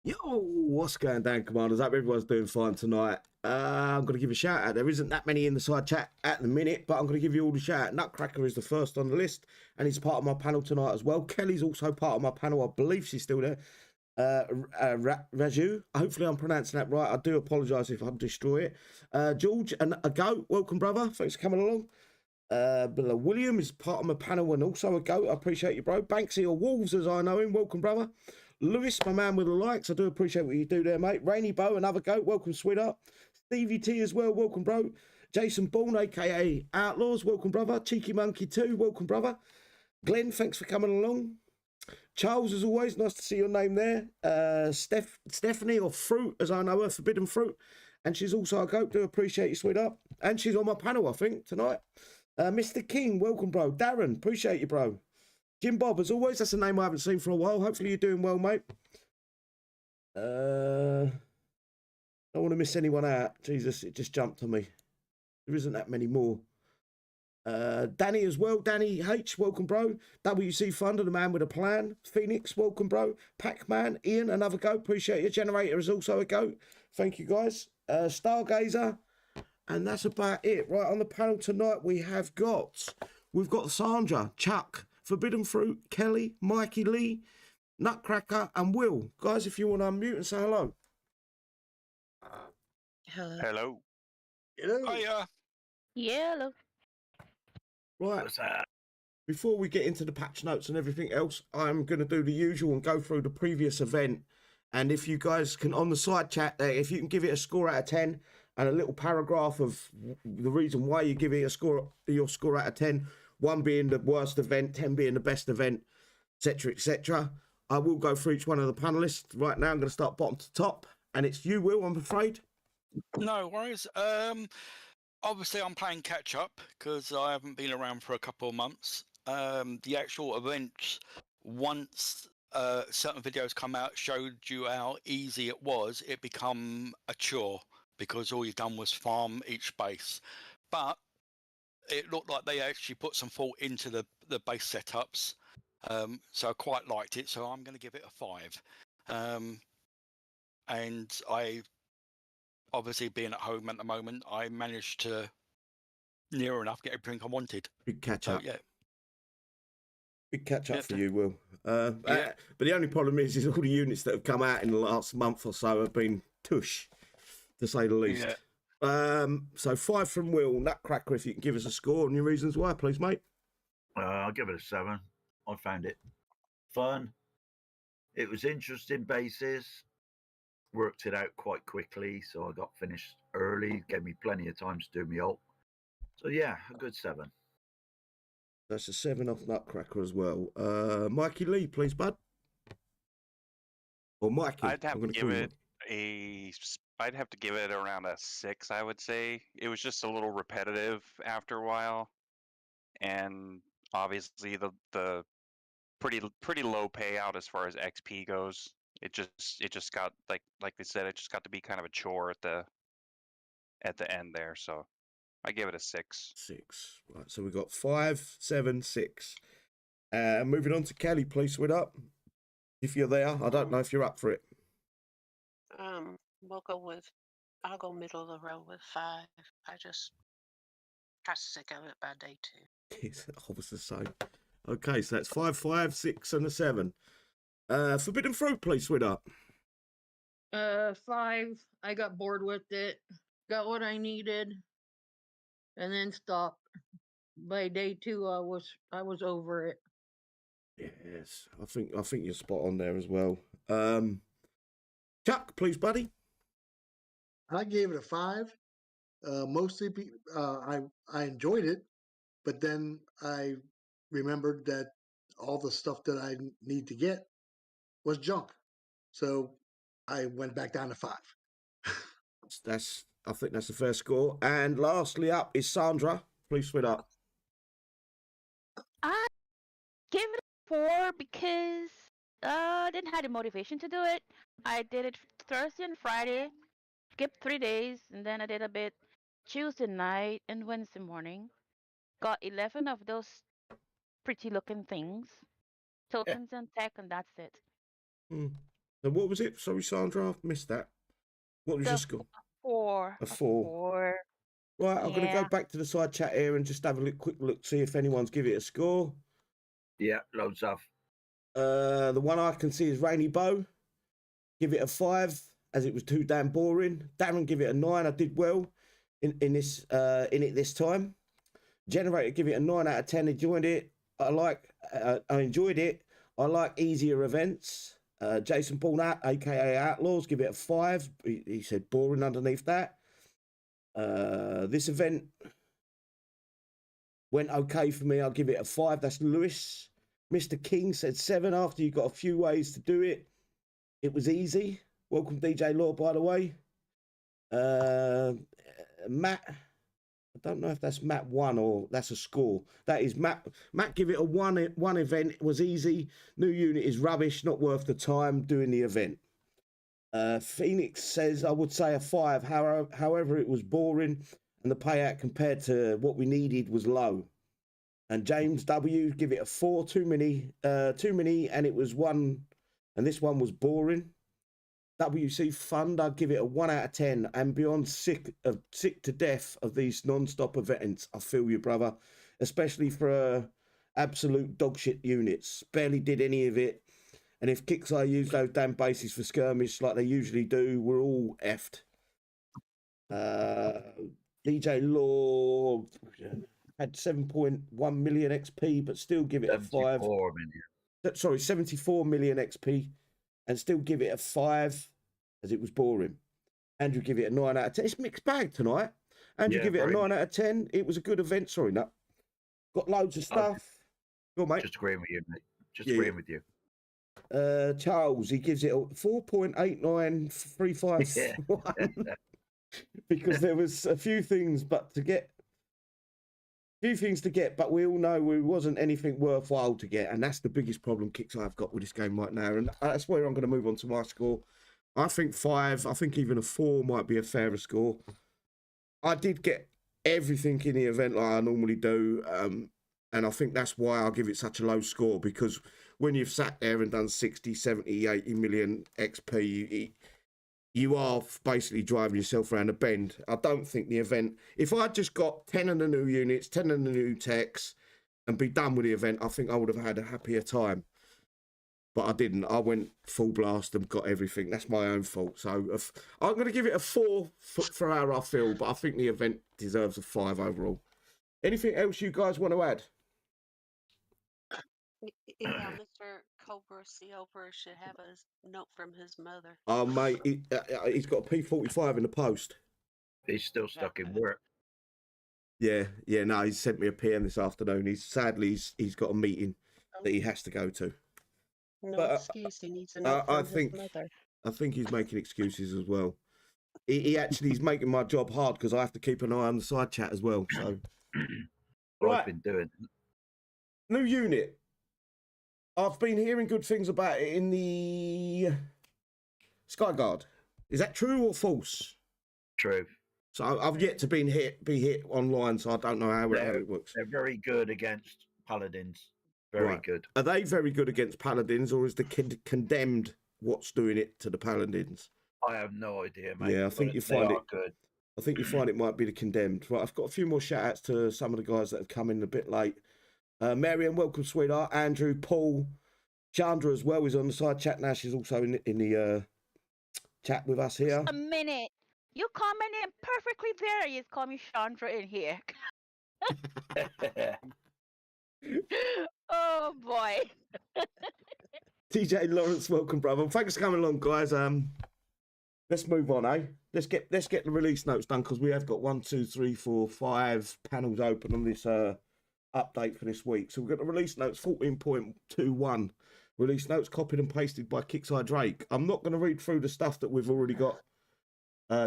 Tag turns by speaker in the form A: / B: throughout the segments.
A: Yo, what's going down, commanders? Hope everyone's doing fine tonight. I'm going to give a shout out. There isn't that many in the side chat at the minute, but I'm going to give you all the shout out. Nutcracker is the first on the list, and he's part of my panel tonight as well. Kelly's also part of my panel. I believe she's still there. Raju, hopefully I'm pronouncing that right. I do apologise if I destroy it. George and a goat, welcome, brother. Thanks for coming along. William is part of my panel and also a goat. I appreciate you, bro. Banksy or Wolves, as I know him. Welcome, brother. Lewis, my man with the likes. I do appreciate what you do there, mate. Rainy Bow, another goat. Welcome, sweetheart. Stevie T as well. Welcome, bro. Jason Bourne, a.k.a. Outlaws. Welcome, brother. Cheeky Monkey 2. Welcome, brother. Glenn, thanks for coming along. Charles, as always, nice to see your name there. Stephanie, or Fruit, as I know her, Forbidden Fruit. And she's also a goat. Do appreciate you, sweetheart. And she's on my panel, I think, tonight. Mr. King, welcome, bro. Darren, appreciate you, bro. Jim Bob, as always, that's a name I haven't seen for a while. Hopefully you're doing well, mate. Don't want to miss anyone out. Jesus, it just jumped on me. There isn't that many more. Danny as well. Danny H, welcome, bro. WC Thunder, the man with a plan. Phoenix, welcome, bro. Pac-Man, Ian, another goat. Appreciate you. Generator is also a goat. Thank you, guys. Stargazer. And that's about it. Right, on the panel tonight, we've got Sandra, Chuck, Forbidden Fruit, Kelly, Mikey Lee, Nutcracker, and Will. Guys, if you want to unmute and say hello.
B: Hello.
C: Hello.
B: Hiya.
D: Hello.
A: Right.
C: What's that?
A: Before we get into the patch notes and everything else, I'm going to do the usual and go through the previous event. And if you guys can, on the side chat there, if you can give it a score out of 10 and a little paragraph of the reason why you give it a score, your score out of 10, 1 being the worst event, 10 being the best event, etc., etc. I will go through each one of the panelists. Right now, I'm going to start bottom to top. And it's you, Will, I'm afraid.
B: No worries. Obviously, I'm playing catch up because I haven't been around for a couple of months. The actual events, once certain videos come out, showed you how easy it was. It become a chore because all you've done was farm each base. But it looked like they actually put some thought into the base setups. So I quite liked it. So I'm going to give it a 5. And I, obviously being at home at the moment, I managed to near enough get everything I wanted.
A: Big catch up.
B: Yeah.
A: Big catch up for you, Will. But the only problem is all the units that have come out in the last month or so have been tush, to say the least.
B: Yeah.
A: So 5 from Will. Nutcracker, if you can give us a score and your reasons why, please, mate.
C: I'll give it a 7. I found it fun. It was interesting bases. Worked it out quite quickly, so I got finished early. Gave me plenty of time to do my ult. So yeah, a good 7.
A: That's a 7 off Nutcracker as well. Mikey Lee, please, bud. Or Mikey.
E: I'd have to give it around a 6, I would say. It was just a little repetitive after a while. And obviously the pretty low payout as far as XP goes. It just got like they said, it just got to be kind of a chore at the end there. So I give it a 6.
A: 6. Right, so we've got 5, 7, 6. Moving on to Kelly, please, sweet up. If you're there, I don't know if you're up for it.
D: I'll go middle of the road with 5. I just got sick of it by day 2.
A: It's always the same. Okay, so that's 5, 5, 6, and a 7. Forbidden Fruit, please, sweet up.
F: 5. I got bored with it. Got what I needed, and then stopped. By day 2, I was over it.
A: Yes, I think you're spot on there as well. Chuck, please, buddy.
G: I gave it a 5. Mostly, I enjoyed it, but then I remembered that all the stuff that I need to get was junk, so I went back down to 5.
A: I think that's the fair score. And lastly up is Sandra. Please sweet up.
D: I give it a 4 because I didn't have the motivation to do it. I did it Thursday and Friday, skipped 3 days, and then I did a bit Tuesday night and Wednesday morning. Got 11 of those pretty looking things, tokens and tech, and that's it.
A: So what was it? Sorry, Sandra, I missed that. What was
D: The
A: your score?
D: 4.
A: A 4.
D: 4.
A: Right, I'm going to go
D: Yeah.
A: back to the side chat here and just have a quick look, see if anyone's give it a score.
C: Yeah, loads of.
A: The one I can see is Rainy Bow. Give it a 5, as it was too damn boring. Darren, give it a 9. I did well in it this time. Generator, give it a 9 out of 10. Enjoyed it. I enjoyed it. I like easier events. Jason Paul, aka Outlaws, give it a 5. He said boring underneath that. This event went okay for me. I'll give it a 5. That's Lewis. Mr. King said 7 after you got a few ways to do it. It was easy. Welcome, DJ Law, by the way. Matt, I don't know if that's Matt 1 or that's a score. That is Matt. Matt, give it a 1 event. It was easy. New unit is rubbish, not worth the time doing the event. Phoenix says, I would say a 5. However, it was boring and the payout compared to what we needed was low. And James W, give it a 4. Too many, and it was 1. And this one was boring. WC Fund, I'd give it a 1 out of 10. And beyond sick to death of these non-stop events. I feel you, brother. Especially for absolute dogshit units. Barely did any of it. And if Kixeye use those damn bases for skirmish like they usually do, we're all effed. DJ Law had 7.1 million XP, but still give it a 5. Sorry, 74 million XP, and still give it a 5, as it was boring. Andrew, give it a 9 out of 10. It's mixed bag tonight. Andrew, give it a 9 out of 10. It was a good event. Sorry, no. Got loads of stuff. Go on, mate.
C: Just agreeing with you, mate. Just agreeing with you.
A: Charles, he gives it a 4.89351 because there was a few things to get, but we all know it wasn't anything worthwhile to get, and that's the biggest problem kicks I've got with this game right now, and that's where I'm going to move on to my score. I think 5. I think even a 4 might be a fairer score. I did get everything in the event like I normally do, and I think that's why I'll give it such a low score, because when you've sat there and done 60, 70, 80 million XP, you are basically driving yourself around a bend. I don't think the event... If I'd just got 10 of the new units, 10 of the new techs, and be done with the event, I think I would have had a happier time. But I didn't. I went full blast and got everything. That's my own fault. So I'm going to give it a 4 for how I feel, but I think the event deserves a 5 overall. Anything else you guys want to add?
H: Yeah, Mr. Cobra Silver should have a note from his mother.
A: Oh, mate, he's got a P45 in the post.
C: He's still stuck in work.
A: Yeah, no, he sent me a PM this afternoon. He's got a meeting that he has to go to.
H: No excuse, he needs a note from his mother.
A: I think he's making excuses as well. He's making my job hard because I have to keep an eye on the side chat as well. So,
C: I've been doing.
A: New unit. I've been hearing good things about it in the Skyguard. Is that true or false?
C: True.
A: So I've yet to be hit online, so I don't know how it works.
C: They're very good against paladins. Very good.
A: Are they very good against paladins, or is the condemned what's doing it to the paladins?
C: I have no idea, mate.
A: Yeah, I think you find it
C: good.
A: I think you find it might be the condemned. Right, I've got a few more shout outs to some of the guys that have come in a bit late. Marianne, welcome, sweetheart. Andrew, Paul, Chandra as well is on the side chat now. She's also in the chat with us here.
D: A minute. You call my name perfectly there. You call me Chandra in here. Oh boy.
A: TJ Lawrence, welcome, brother. Thanks for coming along, guys. Let's move on, eh? Let's get the release notes done, because we have got 1, 2, 3, 4, 5 panels open on this update for this week. So we've got the release notes 14.21. Release notes copied and pasted by Kixeye Drake. I'm not going to read through the stuff that we've already got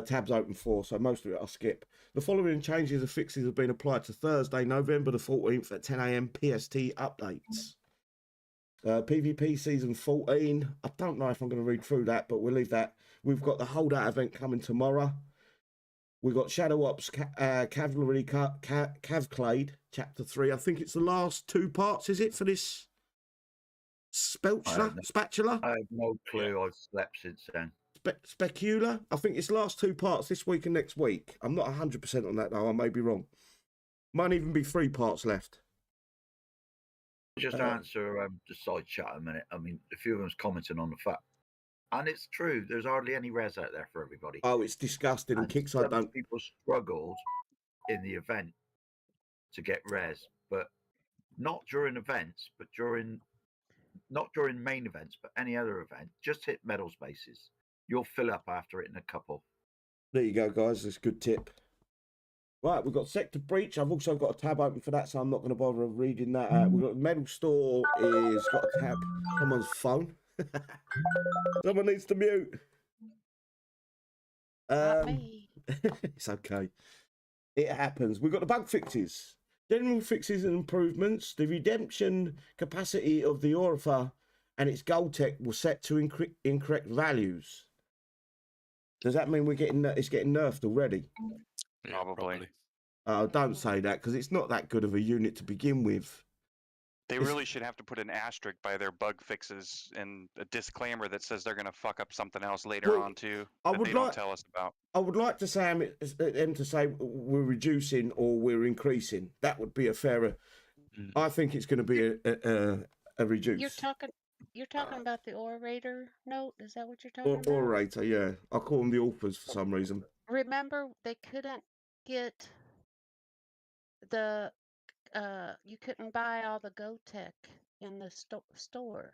A: tabs open for, so most of it I'll skip. The following changes and fixes have been applied to Thursday, November the 14th at 10 a.m. PST updates. PvP Season 14. I don't know if I'm going to read through that, but we'll leave that. We've got the Holdout event coming tomorrow. We've got Shadow Ops Cavalry Cavclade, Chapter 3. I think it's the last 2 parts, is it, for this Spatula?
C: I have no clue. I've slept since then.
A: Specula? I think it's last 2 parts this week and next week. I'm not 100% on that though. I may be wrong. Might even be 3 parts left.
C: Just answer the side chat a minute. I mean, a few of them's commenting on the fact, and it's true. There's hardly any res out there for everybody.
A: Oh, it's disgusting. And Kickside don't.
C: People struggled in the event to get res, but not during events, but not during main events, but any other event. Just hit medal spaces. You'll fill up after it in a couple.
A: There you go, guys. That's a good tip. Right, we've got Sector Breach. I've also got a tab open for that, so I'm not going to bother reading that out. We've got Medal Store is got a tab. Someone's phone. Someone needs to mute.
H: Not me.
A: It's okay. It happens. We've got the bug fixes. General fixes and improvements. The redemption capacity of the Orator and its gold tech was set to incorrect values. Does that mean it's getting nerfed already?
B: Yeah,
E: Probably.
A: Don't say that, because it's not that good of a unit to begin with.
E: They really should have to put an asterisk by their bug fixes and a disclaimer that says they're going to fuck up something else later on too that they don't tell us about.
A: I would like to say them to say we're reducing or we're increasing. That would be a fairer. I think it's going to be a reduce.
H: You're talking about the Orator note? Is that what you're talking about?
A: Orator, yeah. I call them the authors for some reason.
H: Remember, they couldn't get the you couldn't buy all the Go Tech in the store.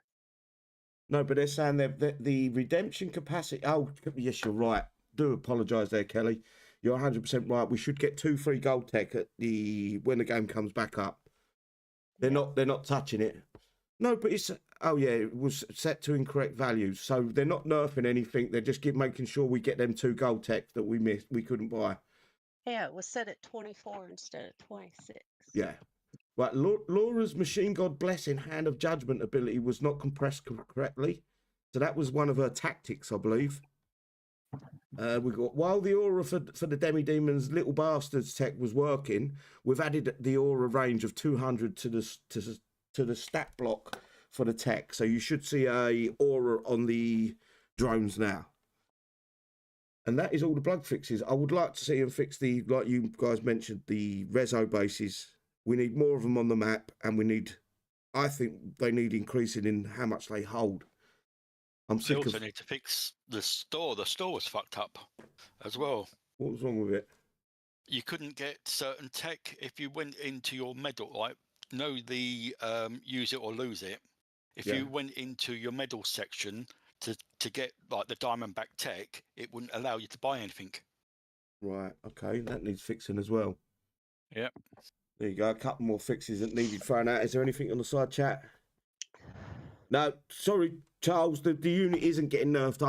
A: No, but they're saying that the redemption capacity. Oh, yes, you're right. Do apologise there, Kelly. You're 100% right. We should get 2 free gold tech at when the game comes back up. They're not touching it. No, but it's it was set to incorrect values, so they're not nerfing anything. They're just making sure we get them 2 gold techs that we couldn't buy.
H: Yeah, it was set at 24 instead of 26.
A: Yeah. Right, Laura's Machine God Blessing Hand of Judgment ability was not compressed correctly. So that was one of her tactics, I believe. We got while the aura for the Demi-Demon's Little Bastards tech was working, we've added the aura range of 200 to the stat block for the tech. So you should see a aura on the drones now. And that is all the bug fixes. I would like to see them fix like you guys mentioned, the reso bases. We need more of them on the map, and I think they need increasing in how much they hold.
B: They also need to fix the store. The store was fucked up as well.
A: What was wrong with it?
B: You couldn't get certain tech if you went into your medal, like the use it or lose it. If you went into your medal section to get like the Diamondback tech, it wouldn't allow you to buy anything.
A: Right. Okay, that needs fixing as well.
B: Yep.
A: There you go. A couple more fixes that needed thrown out. Is there anything on the side chat? No, sorry, Charles. The unit isn't getting nerfed.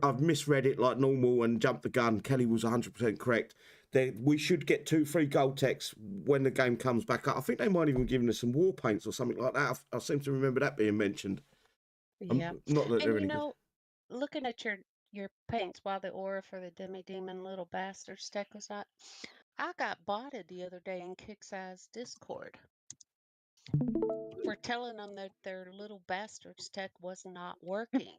A: I've misread it like normal and jumped the gun. Kelly was 100% correct. We should get 2 free gold techs when the game comes back up. I think they might even give us some war paints or something like that. I seem to remember that being mentioned.
H: Yeah.
A: Not that they're
H: And
A: any good.
H: looking at your paints while the aura for the Demi-Demon Little Bastards tech was out, I got botted the other day in Kick-Size Discord for telling them that their Little Bastards tech was not working.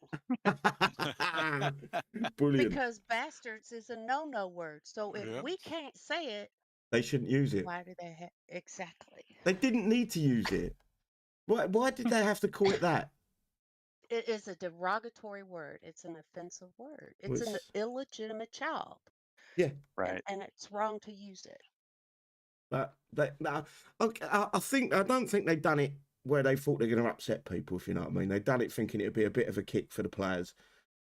A: Brilliant.
H: Because bastards is a no-no word. So if we can't say it,
A: they shouldn't use it.
H: Why do they exactly?
A: They didn't need to use it. Why did they have to call it that?
H: It is a derogatory word. It's an offensive word. It's an illegitimate child.
A: Yeah.
E: Right.
H: And it's wrong to use it.
A: But I don't think they've done it where they thought they're going to upset people, if you know what I mean. They've done it thinking it'd be a bit of a kick for the players,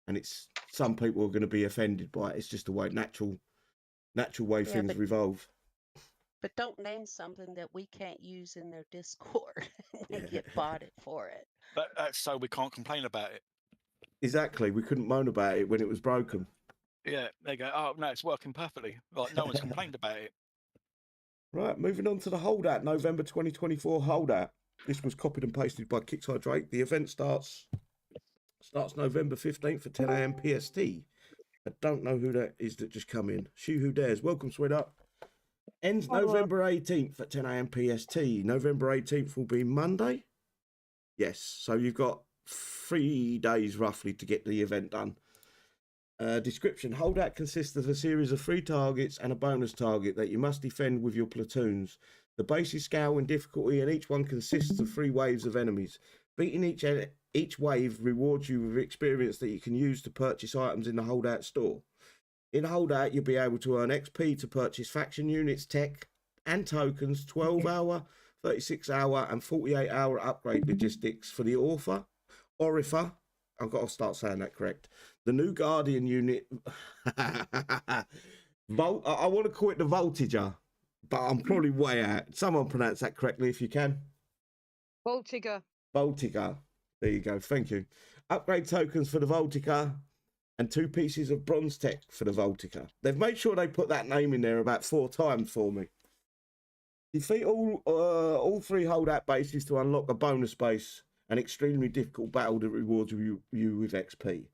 A: and it's some people are going to be offended by it. It's just the way natural way things revolve.
H: But don't name something that we can't use in their Discord and get botted for it.
B: But that's so we can't complain about it.
A: Exactly. We couldn't moan about it when it was broken.
B: Yeah, they go, oh, no, it's working perfectly. Like, no one's complained about it.
A: Right, moving on to the Holdout, November 2024 Holdout. This was copied and pasted by Kickside Drake. The event starts November 15th at 10 a.m. PST. I don't know who that is that just come in. She Who Dares. Welcome, sweetheart. Ends November 18th at 10 a.m. PST. November 18th will be Monday. Yes, so you've got 3 days roughly to get the event done. Description. Holdout consists of a series of 3 targets and a bonus target that you must defend with your platoons. The base is scale in difficulty, and each one consists of 3 waves of enemies. Beating each wave rewards you with experience that you can use to purchase items in the Holdout store. In Holdout, you'll be able to earn XP to purchase faction units, tech, and tokens, 12-hour, 36-hour, and 48-hour upgrade logistics for the Orator. I've got to start saying that correct. The new Guardian unit. I want to call it the Voltigeur, but I'm probably way out. Someone pronounce that correctly if you can.
F: Voltigeur.
A: Voltigeur. There you go. Thank you. Upgrade tokens for the Voltigeur and 2 pieces of bronze tech for the Voltigeur. They've made sure they put that name in there about 4 times for me. Defeat all 3 holdout bases to unlock a bonus base. An extremely difficult battle that rewards you with XP.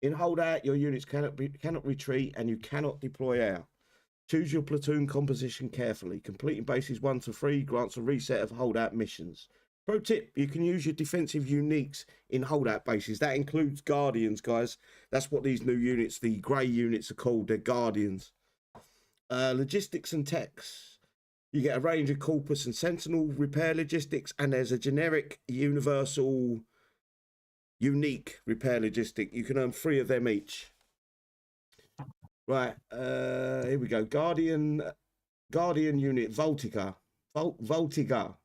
A: In Holdout, your units cannot retreat and you cannot deploy air. Choose your platoon composition carefully. Completing bases 1 to 3 grants a reset of Holdout missions. Pro tip, you can use your defensive uniques in Holdout bases. That includes Guardians, guys. That's what these new units, the grey units, are called. They're Guardians. Logistics and techs. You get a range of Corpus and Sentinel repair logistics, and there's a generic universal unique repair logistic. You can earn 3 of them each. Right, here we go. Guardian unit, Voltigeur. Voltigeur.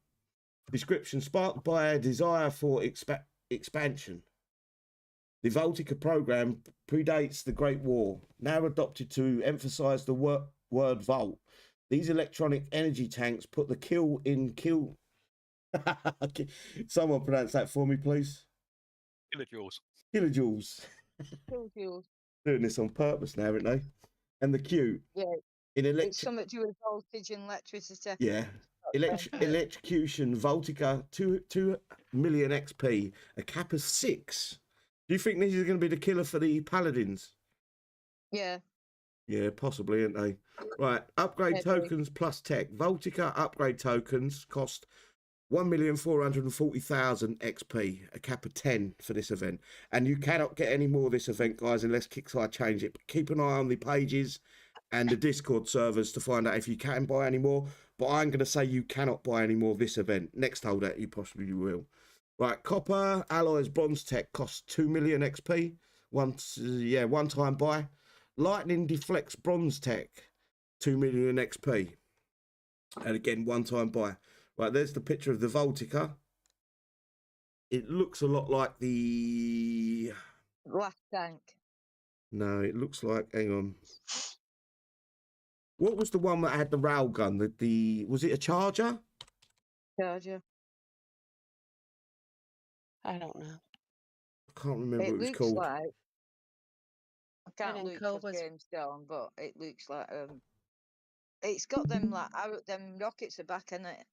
A: Description, sparked by a desire for expansion. The Voltigeur program predates the Great War, now adopted to emphasize the word Volt. These electronic energy tanks put the kill in kill. Someone pronounce that for me, please.
B: Kilojoules.
A: Kilojoules.
F: Kilojoules.
A: Doing this on purpose now, aren't they? And the Q.
F: Yeah.
A: In
F: It's something to do with voltage and electricity.
A: Yeah. Electrocution, Voltigeur, 2 million XP, a cap of 6. Do you think these are going to be the killer for the Paladins?
F: Yeah.
A: Yeah, possibly, aren't they? Right, upgrade tokens plus tech. Voltigeur upgrade tokens cost 1,440,000 XP, a cap of 10 for this event. And you cannot get any more of this event, guys, unless Kickstarter change it. But keep an eye on the pages and the Discord servers to find out if you can buy any more. But I'm going to say you cannot buy any more of this event. Next holdout, you possibly will. Right, copper alloys bronze tech costs 2 million XP. One time buy. Lightning deflects bronze tech, 2 million XP. And again, one time buy. Right, there's the picture of the Voltigeur. It looks a lot like the
F: Last tank.
A: No, it looks like, hang on. What was the one that had the railgun? Was it a Charger?
F: Charger.
H: I don't know.
A: I can't remember what it was
F: looks
A: called.
F: like. I can't
H: And
F: look
H: Cole
F: for
H: was-
F: games down, but it looks like it's got them like them rockets at back in it.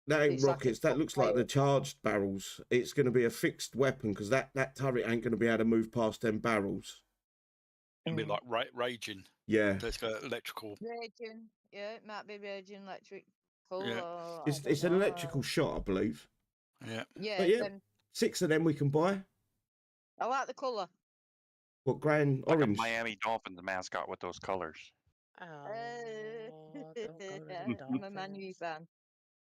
A: That ain't
F: It's like a
A: rockets. That looks like the
F: fire.
A: charged barrels. It's going to be a fixed weapon because that turret ain't going to be able to move past them barrels.
B: It'd be like raging.
A: Yeah.
B: There's got electrical.
F: Raging, yeah, it might be raging electric.
B: Yeah.
F: Or,
A: It's an electrical shot, I believe.
B: Yeah.
F: Yeah,
A: But yeah.
F: them-
A: 6 of them we can buy.
F: I like the colour.
A: What, grey and
E: Like
A: orange?
E: a Miami Dolphins mascot with those colors.
H: Oh, don't go to the
F: I'm a Man U
H: Dolphins.
F: fan.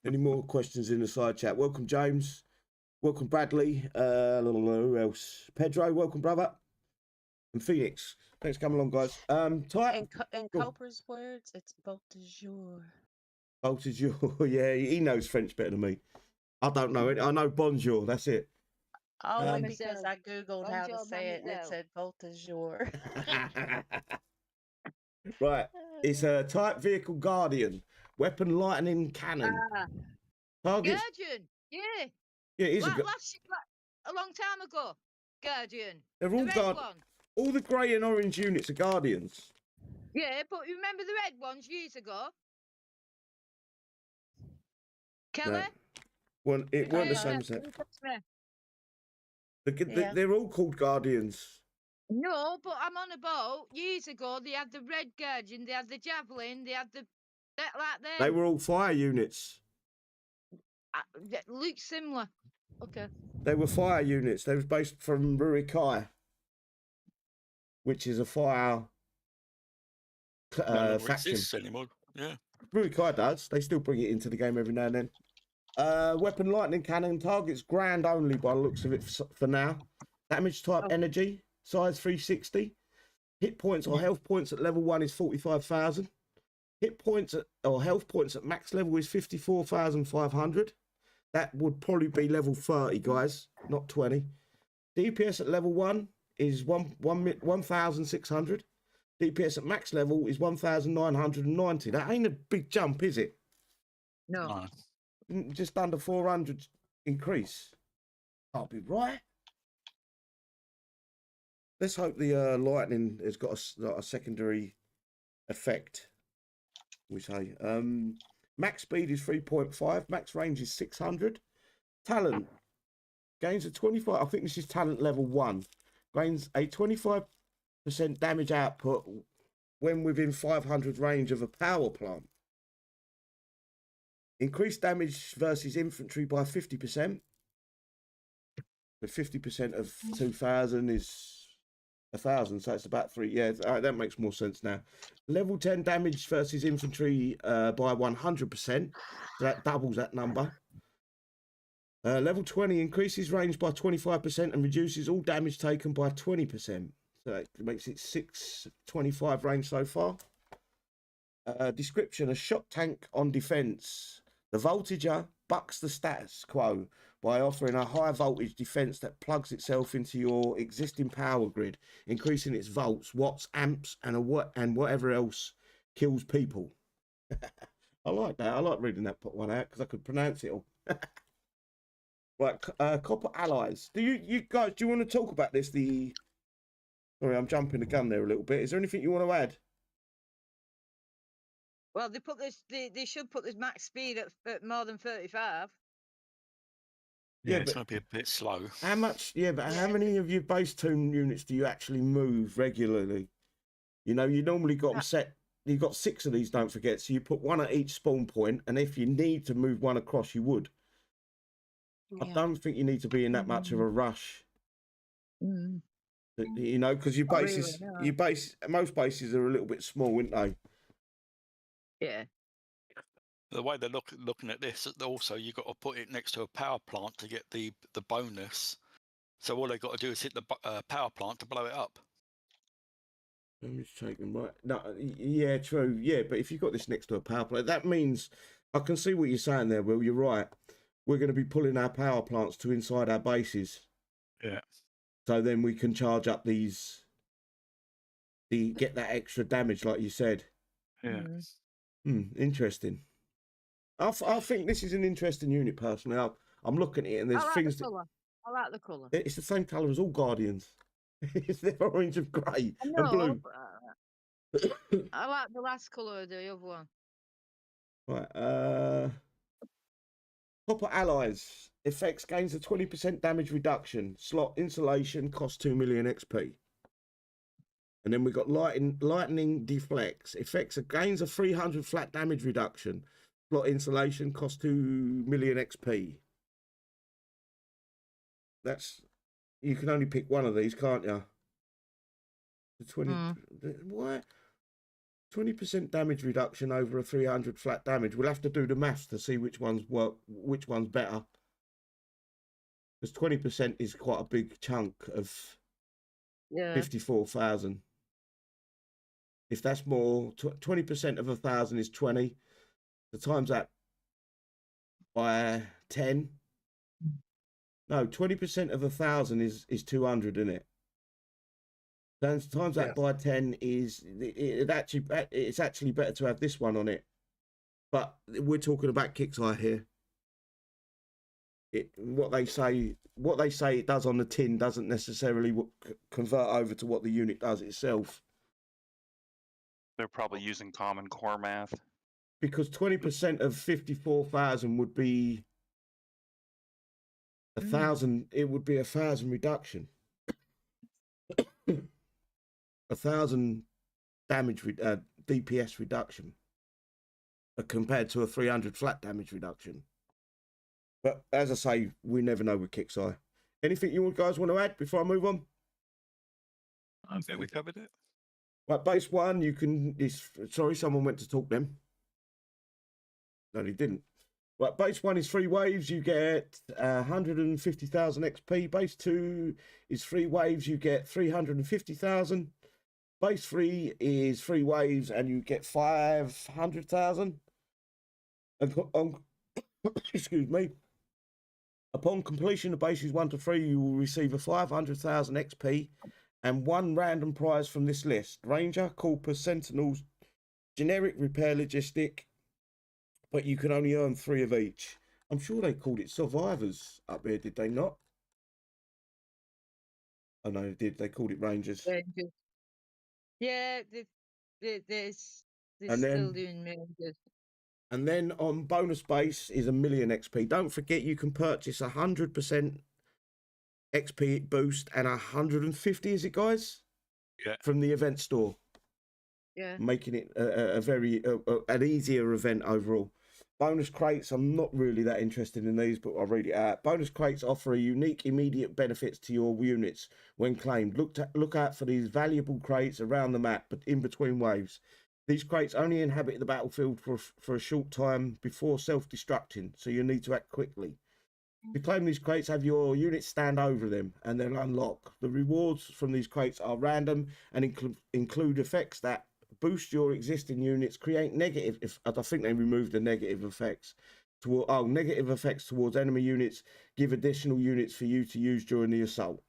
A: Any more questions in the side chat? Welcome, James. Welcome, Bradley. Who else? Pedro, welcome, brother. And Phoenix. Thanks for coming along, guys. Type.
H: In
A: Go on.
H: Cobra's words, it's Voltigeur.
A: Voltigeur. Yeah, he knows French better than me. I don't know it. I know bonjour. That's it.
H: Only
A: Um,
H: because I googled how to
F: Bonjour,
H: say it and it
F: mademoiselle.
H: said Voltigeur.
A: Right. It's a type vehicle Guardian. Weapon lightning cannon. Targets.
F: Guardian, yeah.
A: Yeah, it is
F: Like a long time ago. Guardian.
A: They're
F: The
A: all
F: red
A: guard.
F: one.
A: All the grey and orange units are Guardians.
F: Yeah, but you remember the red ones years ago? Kelly?
A: Well, it weren't the
H: Yeah.
A: same as that.
H: Yeah.
A: They're all called Guardians.
F: No, but I'm on about years ago. They had the red Guardian, they had the javelin, they had the like
A: They
F: them.
A: were all fire units.
F: That looks similar. Okay.
A: They were fire units. They was based from Ruikai, which is a fire
B: No longer
A: faction.
B: exists anymore. Yeah.
A: Ruikai does. They still bring it into the game every now and then. Weapon lightning cannon targets ground only by the looks of it for now. Damage type energy, size 360. Hit points or health points at level 1 is 45,000. Hit points or health points at max level is 54,500. That would probably be level 30, guys, not 20. DPS at level 1 is 1,600. DPS at max level is 1,990. That ain't a big jump, is it?
F: No.
A: Just under 400 increase. Can't be right. Let's hope the lightning has got a secondary effect. We say max speed is 3.5, max range is 600. Talent gains a 25. I think this is talent level 1. Gains a 25% damage output when within 500 range of a power plant. Increased damage versus infantry by 50%. The 50% of 2,000 is 1,000, so it's about 3. Yeah, that makes more sense now. Level 10 damage versus infantry by 100%. So that doubles that number. Level 20 increases range by 25% and reduces all damage taken by 20%. So that makes it 625 range so far. Description: a shock tank on defense. The Voltigeur bucks the status quo by offering a high voltage defense that plugs itself into your existing power grid, increasing its volts, watts, amps, and whatever else kills people. I like that. I like reading that one out because I could pronounce it all. Right, Copper Allies. Do you guys, do you want to talk about this? Sorry, I'm jumping the gun there a little bit. Is there anything you want to add?
F: Well, they put this. They should put this max speed at more than 35.
B: Yeah,
A: Yeah,
B: it's
A: but
B: going to be a bit slow.
A: how much? Yeah, but how many of your base tune units do you actually move regularly? You know, you normally got them set. You've got 6 of these, don't forget. So you put 1 at each spawn point, and if you need to move 1 across, you would. I don't think you need to be in that much of a rush.
F: Mm.
A: You know, because your
F: Not
A: bases,
F: really, no.
A: most bases are a little bit small, aren't they?
F: Yeah.
B: The way they're looking at this, also you've got to put it next to a power plant to get the bonus. So all they've got to do is hit the power plant to blow it up.
A: Let me check them right. No, yeah, true. Yeah, but if you've got this next to a power plant, that means I can see what you're saying there, Will. You're right. We're going to be pulling our power plants to inside our bases.
B: Yeah.
A: So then we can charge up get that extra damage, like you said.
B: Yeah.
A: Interesting. I think this is an interesting unit, personally. I'm looking at it, and there's things.
F: I like the colour.
A: It's the same colour as all Guardians. It's the orange and grey and blue.
F: I like the last colour of the other one.
A: Right. Copper Allies. Effects gains a 20% damage reduction. Slot insulation costs 2 million XP. And then we've got lightning deflects. Effects gains a 300 flat damage reduction. Slot insulation costs 2 million XP. You can only pick one of these, can't you? Why? 20% damage reduction over a 300 flat damage. We'll have to do the maths to see which one's better. Because 20% is quite a big chunk of 54,000. If that's more, 20% of 1,000 is 20. So times that by 10. No, 20% of 1,000 is 200, isn't it? Times that by 10 is it's actually better to have this one on it. But we're talking about Kicks Eye here. What they say it does on the tin doesn't necessarily convert over to what the unit does itself.
E: They're probably using Common Core math.
A: Because 20% of 54,000 would be 1,000. It would be 1,000 reduction. 1,000 damage DPS reduction compared to a 300 flat damage reduction. But as I say, we never know with Kicks Eye. Anything you guys want to add before I move on?
B: I think we covered it.
A: Right, base 1, you can... Sorry, someone went to talk then. No, he didn't. Right, base 1 is 3 waves, you get 150,000 XP. Base 2 is 3 waves, you get 350,000. Base 3 is 3 waves and you get 500,000. Excuse me. Upon completion of bases 1 to 3, you will receive a 500,000 XP and 1 random prize from this list. Ranger, Corpus, Sentinels, generic repair logistic, but you can only earn 3 of each. I'm sure they called it survivors up here, did they not? Oh no, they did. They called it Rangers.
F: Rangers. Yeah, they're
A: And
F: still
A: then-
F: doing Rangers.
A: And then on bonus base is 1,000,000 XP. Don't forget you can purchase 100% XP boost and 150, is it, guys?
B: Yeah.
A: From the event store,
F: Yeah.
A: making it a very an easier event overall. Bonus crates, I'm not really that interested in these, but I'll read it out. Bonus crates offer a unique immediate benefits to your units when claimed. Look out for these valuable crates around the map, but in between waves. These crates only inhabit the battlefield for a short time before self-destructing, so you need to act quickly. To claim these crates, have your units stand over them, and they'll unlock. The rewards from these crates are random and include effects that boost your existing units, create negative... I think they removed the negative effects. Negative effects towards enemy units, give additional units for you to use during the assault.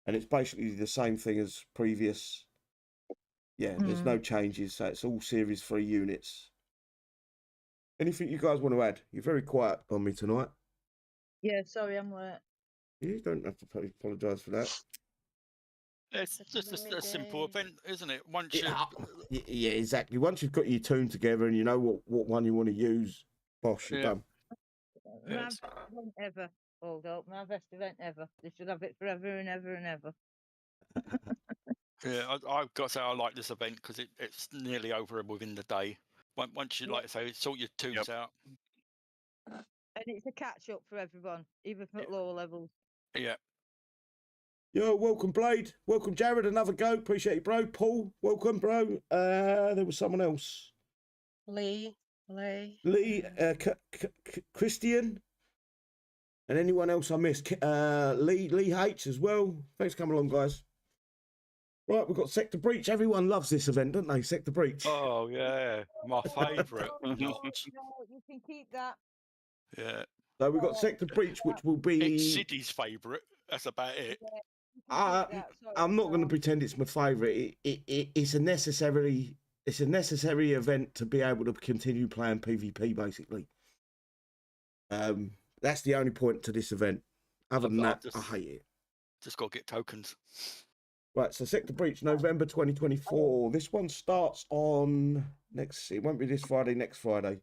A: And it's basically the same thing as previous... Yeah, there's no changes, so it's all Series 3 units. Anything you guys want to add? You're very quiet on me tonight.
F: Yeah, sorry, I'm late.
A: You don't have to apologise for that.
B: It's
H: It's
B: just a simple
H: midday.
B: event, isn't it? Once you...
A: Yeah, exactly. Once you've got your tune together and you know what one you want to use, bosh, you're
B: Yeah.
A: done.
F: My
B: Yes.
F: best event ever. Holdout. My best event ever. They should have it forever and ever and ever.
B: Yeah, I've got to say I like this event because it's nearly over within the day. Once you,
F: Yeah.
B: like I say, sort your tunes out.
F: And it's a catch up for everyone, even for
B: Yeah.
F: lower levels.
B: Yeah.
A: Yo, welcome, Blade. Welcome, Jared. Another go. Appreciate you, bro. Paul, welcome, bro. There was someone else.
H: Lee.
A: Lee, Christian, and anyone else I missed. Lee H as well. Thanks for coming along, guys. Right, we've got Sector Breach. Everyone loves this event, don't they? Sector Breach.
B: Oh yeah, my favourite.
F: No, you can keep that.
B: Yeah.
A: So we've got Sector Breach, which will
B: It's
A: be...
B: Siddy's favourite. That's about it.
F: Yeah, you can keep that. Sorry,
A: I'm not going to
F: Carl.
A: pretend it's my favourite. It's a necessary event to be able to continue playing PvP, basically. That's the only point to this event. Other than that, I hate it.
B: Just got to get tokens.
A: Right, so Sector Breach, November 2024. This one starts on it won't be this Friday, next Friday.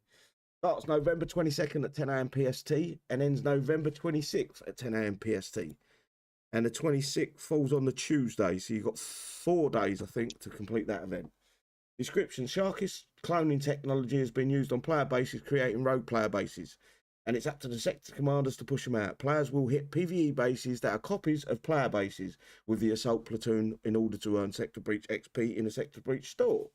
A: Starts November 22nd at 10 AM PST and ends November 26th at 10 AM PST. And the 26th falls on the Tuesday, so you've got 4 days, I think, to complete that event. Description: Sharkist cloning technology has been used on player bases, creating rogue player bases, and it's up to the sector commanders to push them out. Players will hit PvE bases that are copies of player bases with the assault platoon in order to earn Sector Breach XP in a Sector Breach store.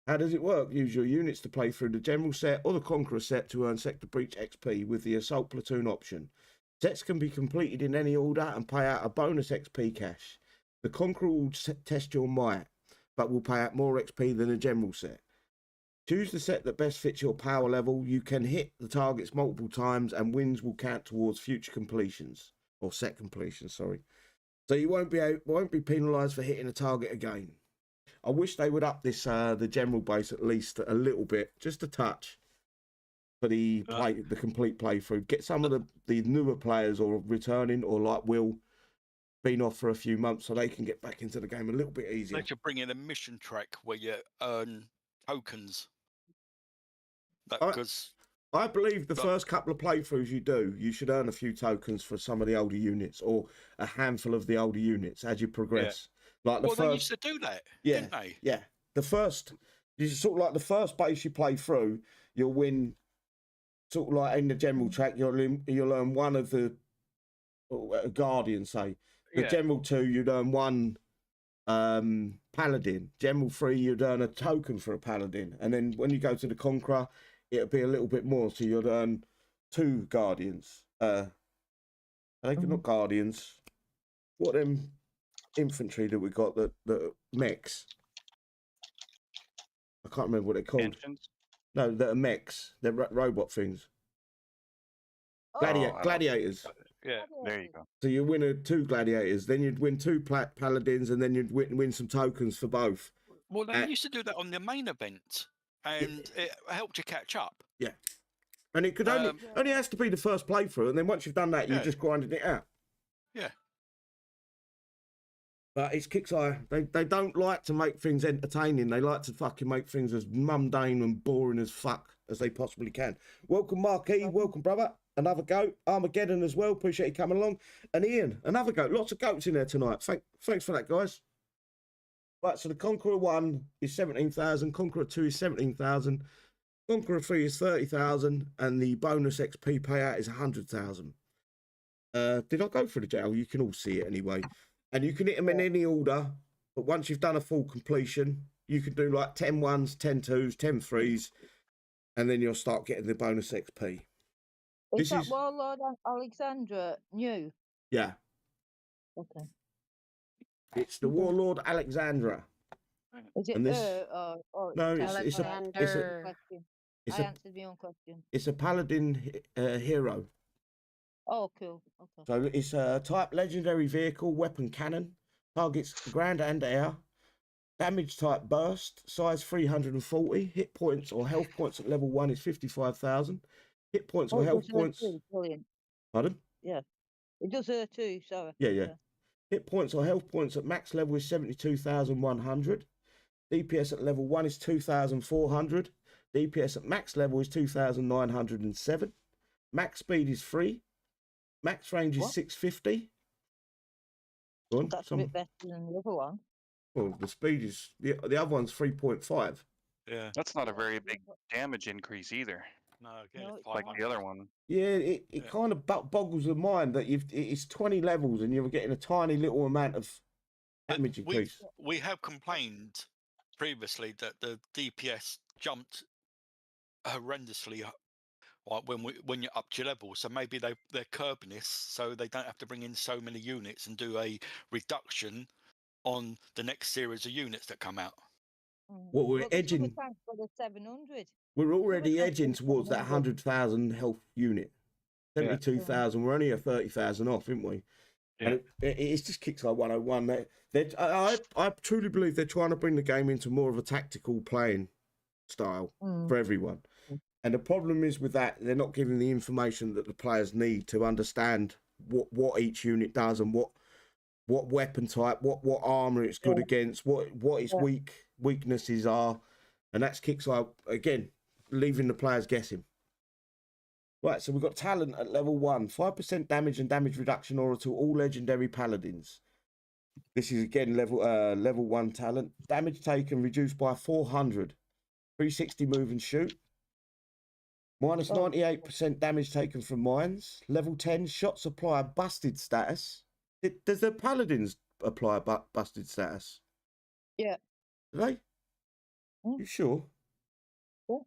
A: How does it work? Use your units to play through the General set or the Conqueror set to earn Sector Breach XP with the assault platoon option. Sets can be completed in any order and pay out a bonus XP cash. The Conqueror will test your might, but will pay out more XP than the General set. Choose the set that best fits your power level. You can hit the targets multiple times and wins will count towards future completions, or set completions, sorry. So you won't be penalised for hitting a target again. I wish they would up this the general base at least a little bit, just a touch, for the complete playthrough. Get some of the newer players or returning, or like Will, been off for a few months, so they can get back into the game a little bit easier.
B: They should bring in a mission track where you earn tokens.
A: I believe the first couple of playthroughs you should earn a few tokens for some of the older units, or a handful of the older units as you progress. Like the
B: well,
A: first,
B: they used to do that,
A: yeah,
B: didn't they?
A: Yeah. The first, you sort of like the first base you play through, you'll win. Sort of like in the general track, you'll earn one of the a guardian, say. The
B: Yeah.
A: general 2, you'd earn 1 paladin. General 3, you'd earn a token for a paladin. And then when you go to the conqueror, it'll be a little bit more. So you'd earn 2 guardians. Are they not guardians? What them infantry that we got, the mechs? I can't remember what they're called.
E: Engines?
A: No, they're mechs. They're robot things.
H: Oh,
E: I don't-
A: Gladiators.
B: Yeah.
E: There you go.
A: So you win 2 gladiators, then you'd win 2 paladins, and then you'd win some tokens for both.
B: Well, they used to do that on the main event, and it helped you catch up.
A: And it could only has to be the first playthrough, and then once you've done that, you're
B: Yeah.
A: just grinding it out.
B: Yeah.
A: But it's Kickstarter. They don't like to make things entertaining. They like to fucking make things as mundane and boring as fuck as they possibly can. Welcome, Marquis. Welcome, brother. Another goat. Armageddon as well. Appreciate you coming along. And Ian, another goat. Lots of goats in there tonight. Thanks for that, guys. Right, so the Conqueror 1 is 17,000. Conqueror 2 is 17,000. Conqueror 3 is 30,000. And the bonus XP payout is 100,000. Did I go for the jail? You can all see it anyway. And you can hit them in any order, but once you've done a full completion, you can do like 10 1s, 10 2s, 10 3s, and then you'll start getting the bonus XP.
I: Is that Warlord Alexander new?
A: Yeah,
I: Okay.
A: it's the Warlord Alexander.
I: Is it
A: And this-
I: or
A: No,
I: it's
H: Alexander.
I: question?
A: It's
I: I
A: a
I: answered my own question.
A: it's a paladin hero.
I: Oh, cool. Okay.
A: So it's a type legendary vehicle, weapon cannon, targets ground and air, damage type burst, size 340, hit points or health points at level 1 is 55,000, hit points or
I: it
A: health
I: does her
A: points.
I: too, brilliant.
A: Pardon?
I: It does her too. Sorry.
A: Yeah. Hit points or health points at max level is 72,100. DPS at level 1 is 2,400. DPS at max level is 2,907. Max speed is 3. Max range is
I: What?
A: 650. Go on,
I: That's a bit better than the other one.
A: well, the speed is the other one's 3.5.
B: Yeah.
E: That's not a very big damage increase either,
B: No, again,
I: No,
B: it's
I: it's
E: like
B: 500.
E: the other one.
A: Yeah, it
B: Yeah.
A: kind of boggles the mind that it's 20 levels and you're getting a tiny little amount of
B: But
A: damage increase.
B: we have complained previously that the DPS jumped horrendously like when you're up to your level. So maybe they're curbing this so they don't have to bring in so many units and do a reduction on the next series of units that come out.
A: Well, we're
I: Well, the summer
A: edging.
I: tank for the 700.
A: We're already
I: tank
A: edging
I: is
A: towards that
I: 700.
A: 100,000 health unit. 72,000. We're only at 30,000 off, aren't we? And it's just Kickstarter 101. I truly believe they're trying to bring the game into more of a tactical playing style for everyone. And the problem is with that, they're not giving the information that the players need to understand what each unit does and what weapon type, what armor it's good against, what its weaknesses are. And that's Kickstarter, again, leaving the players guessing. Right, so we've got talent at level 1. 5% damage and damage reduction aura to all legendary paladins. This is, again, level 1 talent. Damage taken reduced by 400. 360 move and shoot. Minus 98% damage taken from mines. Level 10, shots apply a busted status. Does the paladins apply a busted status?
I: Yeah.
A: Do they?
I: Mm.
A: You sure?
I: Yeah.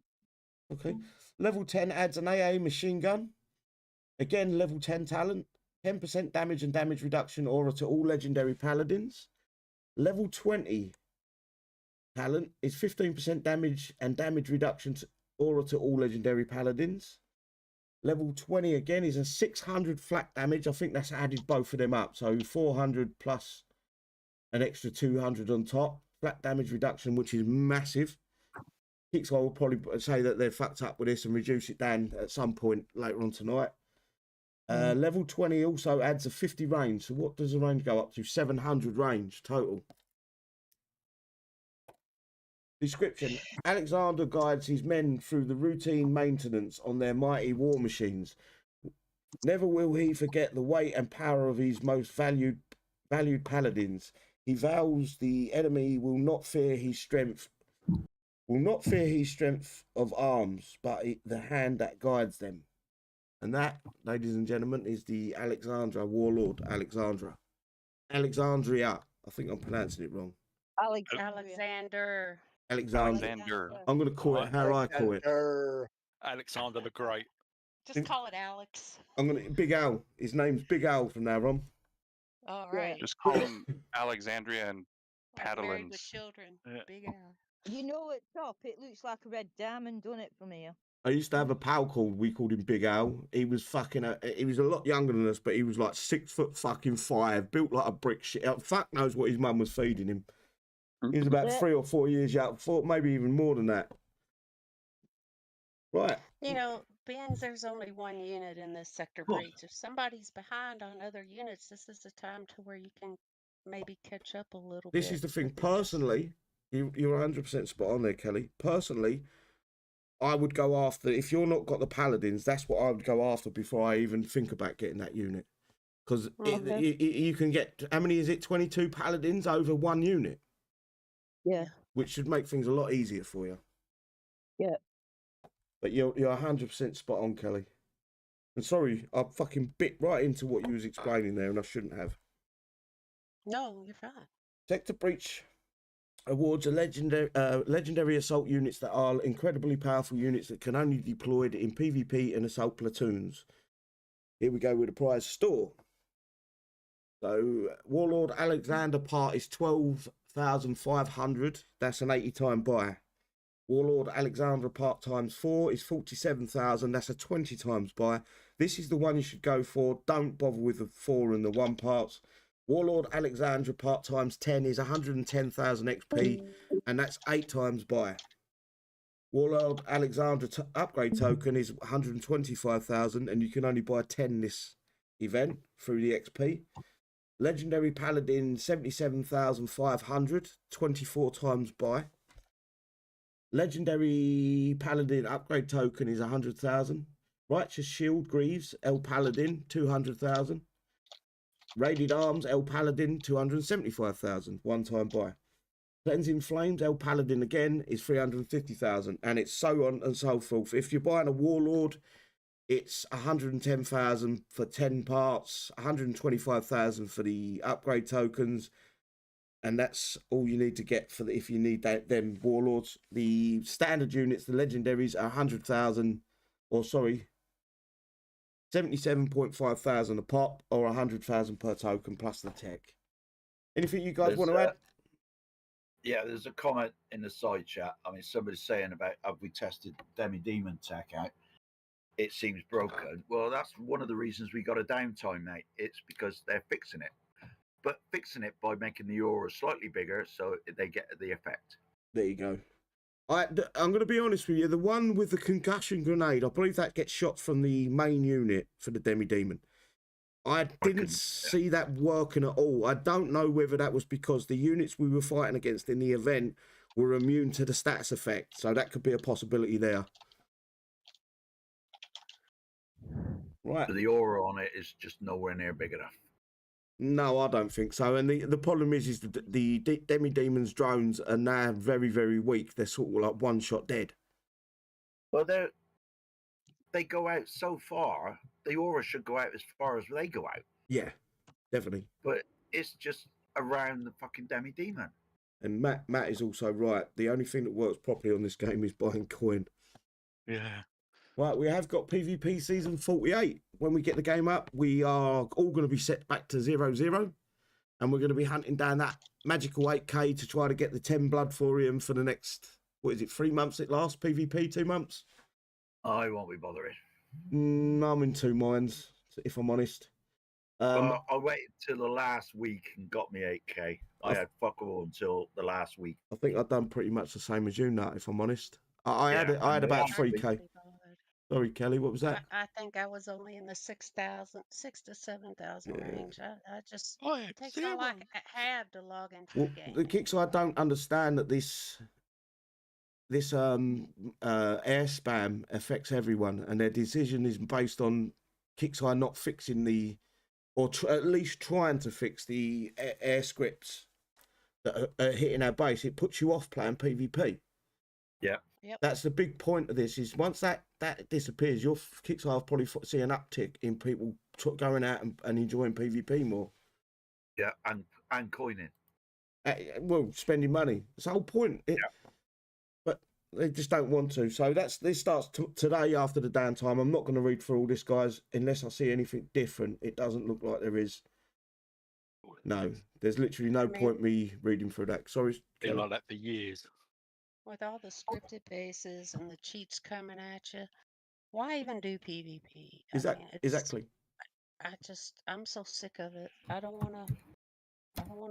A: Okay. Level 10 adds an AA machine gun. Again, level 10 talent. 10% damage and damage reduction aura to all legendary paladins. Level 20 talent is 15% damage and damage reduction aura to all legendary paladins. Level 20 again is a 600 flat damage. I think that's added both of them up. So 400 plus an extra 200 on top. Flat damage reduction, which is massive. Kickstarter will probably say that they're fucked up with this and reduce it down at some point later on tonight. Level 20 also adds a 50 range. So what does the range go up to? 700 range total. Description. Alexander guides his men through the routine maintenance on their mighty war machines. Never will he forget the weight and power of his most valued paladins. He vows the enemy will not fear his strength of arms, but the hand that guides them. And that, ladies and gentlemen, is the Alexandra, Warlord Alexandra. Alexandria. I think I'm pronouncing it wrong.
H: Alexander.
A: Alexander. I'm going to call it how I call it.
B: Alexander the Great.
H: Just call it Alex.
A: Big Al. His name's Big Al from now on.
H: All right.
E: Just call him Alexandria and
H: Like Married with
E: Paddlins.
H: Children.
B: Yeah.
H: Big Al.
I: You know at top, it looks like a red diamond, doesn't it, from here?
A: I used to have a pal we called him Big Al. He was he was a lot younger than us, but he was like 6'5", built like a brick shit. Fuck knows what his mum was feeding him. He was about 3 or 4 years young, maybe even more than that. Right.
H: You know, being there's only one unit in this sector breach, if somebody's behind on other units, this is the time to where you can maybe catch up a little bit.
A: This is the thing. Personally, you're 100% spot on there, Kelly. Personally, I would go after, if you're not got the paladins, that's what I would go after before I even think about getting that unit. Because you can get, how many is it? 22 paladins over one unit?
I: Yeah.
A: Which should make things a lot easier for you.
I: Yeah.
A: But you're 100% spot on, Kelly. And sorry, I fucking bit right into what you was explaining there, and I shouldn't have.
H: No, you're fine.
A: Sector Breach awards a legendary assault units that are incredibly powerful units that can only be deployed in PvP and assault platoons. Here we go with the prize store. So Warlord Alexander part is 12,500. That's an 80-time buy. Warlord Alexandra part times 4 is 47,000. That's a 20 times buy. This is the one you should go for. Don't bother with the 4 and the 1 parts. Warlord Alexandra part times 10 is 110,000 XP, and that's 8 times buy. Warlord Alexandra upgrade token is 125,000, and you can only buy 10 this event through the XP. Legendary Paladin 77,500, 24 times buy. Legendary Paladin upgrade token is 100,000. Righteous Shield Greaves El Paladin 200,000. Raided Arms El Paladin 275,000, 1 time buy. Cleansing Flames El Paladin again is 350,000, and it's so on and so forth. If you're buying a Warlord, it's 110,000 for 10 parts, 125,000 for the upgrade tokens, and that's all you need to get for if you need them Warlords. The standard units, the legendaries, are 100,000, or sorry, 77.5 thousand a pop, or 100,000 per token plus the tech. Anything you guys want to add?
C: Yeah, there's a comment in the side chat. I mean, somebody's saying about, have we tested Demi-Demon tech out? It seems broken. Well, that's one of the reasons we got a downtime, mate. It's because they're fixing it. But fixing it by making the aura slightly bigger so they get the effect.
A: There you go. I'm going to be honest with you. The one with the concussion grenade, I believe that gets shot from the main unit for the Demi-Demon. I didn't see that working at all. I don't know whether that was because the units we were fighting against in the event were immune to the status effect. So that could be a possibility there. Right.
C: But the aura on it is just nowhere near big enough.
A: No, I don't think so. And the problem is the Demi-Demon's drones are now very, very weak. They're sort of like one-shot dead.
C: Well, they go out so far. The aura should go out as far as they go out.
A: Yeah, definitely.
C: But it's just around the fucking Demi-Demon.
A: And Matt is also right. The only thing that works properly on this game is buying coin.
B: Yeah.
A: Right, we have got PvP Season 48. When we get the game up, we are all going to be set back to 0-0. And we're going to be hunting down that magical 8k to try to get the 10 blood thorium for the next, 3 months it lasts? PvP, 2 months?
C: I won't be bothering.
A: I'm in 2 minds, if I'm honest.
C: Well, I waited till the last week and got me 8k. I had fuck all until the last week.
A: I think I've done pretty much the same as you, Nat, if I'm honest. I had about 3k. Sorry, Kelly, what was that?
H: I think I was only in the 6,000, 6,000 to 7,000 range. I just, it takes all I have to log into the game.
A: The kicks I don't understand that this air spam affects everyone, and their decision is based on Kixeye not fixing at least trying to fix the air scripts that are hitting our base. It puts you off playing PvP.
C: Yeah.
H: Yep.
A: That's the big point of this. Is once that disappears, your Kickstarter will probably see an uptick in people going out and enjoying PvP more.
C: Yeah, and coining.
A: Well, spending money. It's the whole point. But they just don't want to. So this starts today after the downtime. I'm not going to read through all this, guys, unless I see anything different. It doesn't look like there is. No, there's literally no point me reading through that. Sorry,
B: Been like that for years.
H: With all the scripted bases and the cheats coming at you, why even do PvP?
A: Exactly.
H: I'm so sick of it. I don't want